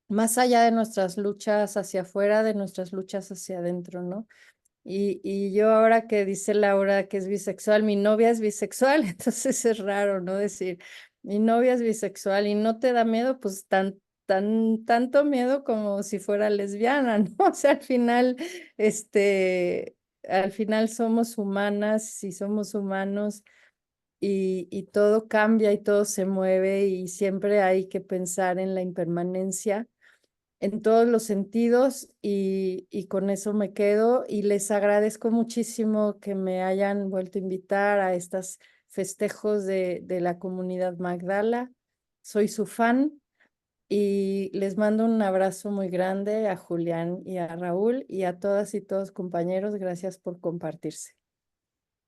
más allá de nuestras luchas hacia afuera, de nuestras luchas hacia adentro, ¿no? Y yo ahora que dice Laura que es bisexual, mi novia es bisexual, entonces es raro, ¿no? Decir, mi novia es bisexual y no te da miedo, pues tanto miedo como si fuera lesbiana, ¿no? O sea, al final somos humanas y somos humanos y todo cambia y todo se mueve y siempre hay que pensar en la impermanencia en todos los sentidos y con eso me quedo y les agradezco muchísimo que me hayan vuelto a invitar a estos festejos de la comunidad Magdala. Soy su fan y les mando un abrazo muy grande a Julián y a Raúl y a todas y todos compañeros. Gracias por compartirse.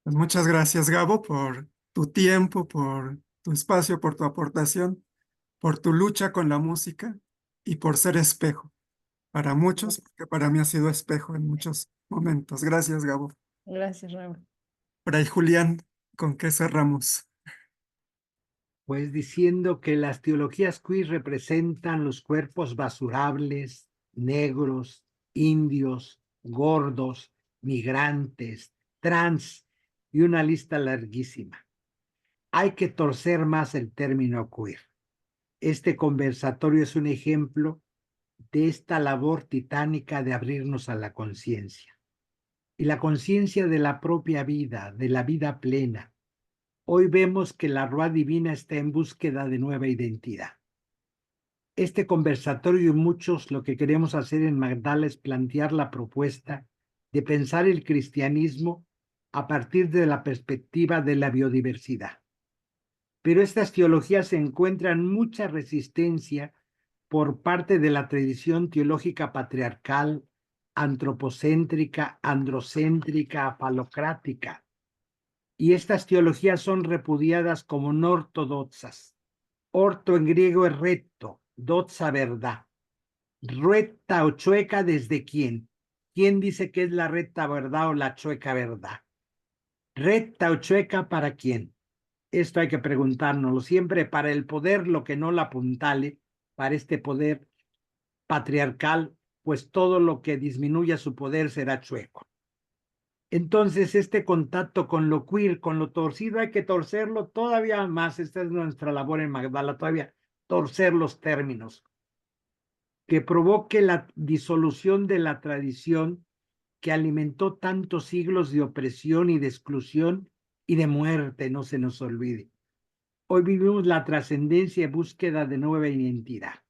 Pues muchas gracias, Gabo, por tu tiempo, por tu espacio, por tu aportación, por tu lucha con la música y por ser espejo para muchos, porque para mí ha sido espejo en muchos momentos. Gracias, Gabo. Gracias, Raúl. Fray Julián, ¿con qué cerramos? Pues diciendo que las teologías queer representan los cuerpos basurables, negros, indios, gordos, migrantes, trans y una lista larguísima. Hay que torcer más el término queer. Este conversatorio es un ejemplo de esta labor titánica de abrirnos a la conciencia. Y la conciencia de la propia vida, de la vida plena. Hoy vemos que la Ruá Divina está en búsqueda de nueva identidad. Este conversatorio y muchos lo que queremos hacer en Magdala es plantear la propuesta de pensar el cristianismo a partir de la perspectiva de la biodiversidad. Pero estas teologías encuentran mucha resistencia por parte de la tradición teológica patriarcal, antropocéntrica, androcéntrica, falocrática. Y estas teologías son repudiadas como no ortodoxas. Orto en griego es recto, doxa verdad. Recta o chueca, ¿desde quién? ¿Quién dice que es la recta verdad o la chueca verdad? Recta o chueca, ¿para quién? Esto hay que preguntárnoslo siempre. Para el poder, lo que no la apuntale, para este poder patriarcal, pues todo lo que disminuya su poder será chueco. Entonces, este contacto con lo queer, con lo torcido, hay que torcerlo todavía más. Esta es nuestra labor en Magdala, todavía torcer los términos, que provoque la disolución de la tradición que alimentó tantos siglos de opresión y de exclusión y de muerte, no se nos olvide. Hoy vivimos la trascendencia y búsqueda de nueva identidad.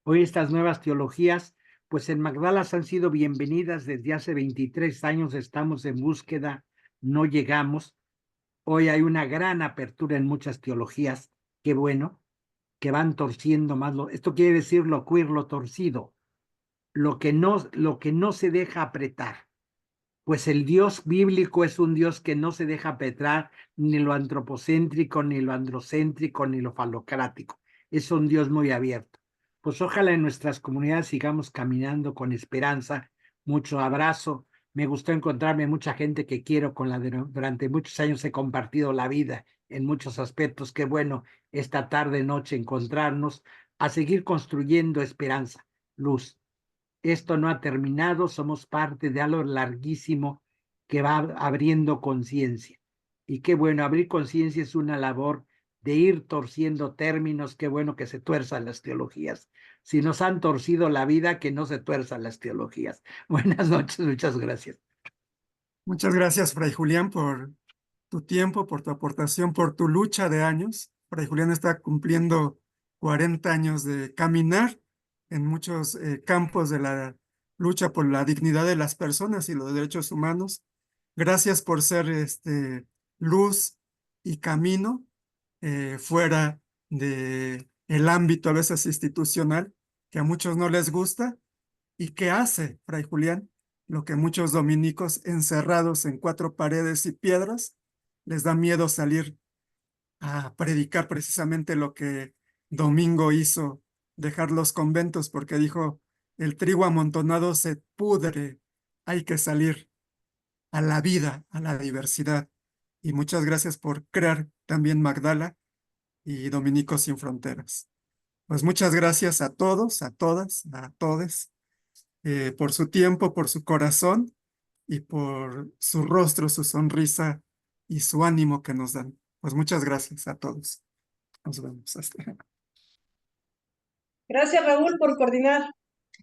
Hoy estas nuevas teologías, pues en Magdala han sido bienvenidas desde hace 23 años, estamos en búsqueda, no llegamos. Hoy hay una gran apertura en muchas teologías, qué bueno, que van torciendo más. Esto quiere decir lo queer, lo torcido, lo que no se deja apretar. Pues el Dios bíblico es un Dios que no se deja apretar ni lo antropocéntrico, ni lo androcéntrico, ni lo falocrático. Es un Dios muy abierto. Pues ojalá en nuestras comunidades sigamos caminando con esperanza. Mucho abrazo. Me gustó encontrarme mucha gente que quiero, durante muchos años he compartido la vida en muchos aspectos. Qué bueno esta tarde, noche encontrarnos, a seguir construyendo esperanza, luz. Esto no ha terminado, somos parte de algo larguísimo que va abriendo conciencia. Y qué bueno, abrir conciencia es una labor de ir torciendo términos, qué bueno que se tuerzan las teologías. Si nos han torcido la vida, que no se tuerzan las teologías. Buenas noches, muchas gracias. Muchas gracias, Fray Julián, por tu tiempo, por tu aportación, por tu lucha de años. Fray Julián está cumpliendo 40 años de caminar en muchos campos de la lucha por la dignidad de las personas y los derechos humanos. Gracias por ser luz y camino fuera de el ámbito a veces institucional, que a muchos no les gusta, y que hace, Fray Julián, lo que muchos dominicos encerrados en 4 paredes y piedras, les da miedo salir a predicar precisamente lo que Domingo hizo, dejar los conventos, porque dijo, el trigo amontonado se pudre, hay que salir a la vida, a la diversidad. Y muchas gracias por crear también Magdala y Dominicos Sin Fronteras. Pues muchas gracias a todos, a todas, a todes, por su tiempo, por su corazón y por su rostro, su sonrisa y su ánimo que nos dan. Pues muchas gracias a todos. Nos vemos. Gracias, Raúl, por coordinar.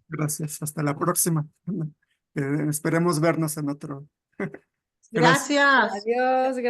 Gracias. Hasta la próxima. Esperemos vernos en otro. Gracias. Adiós, gracias.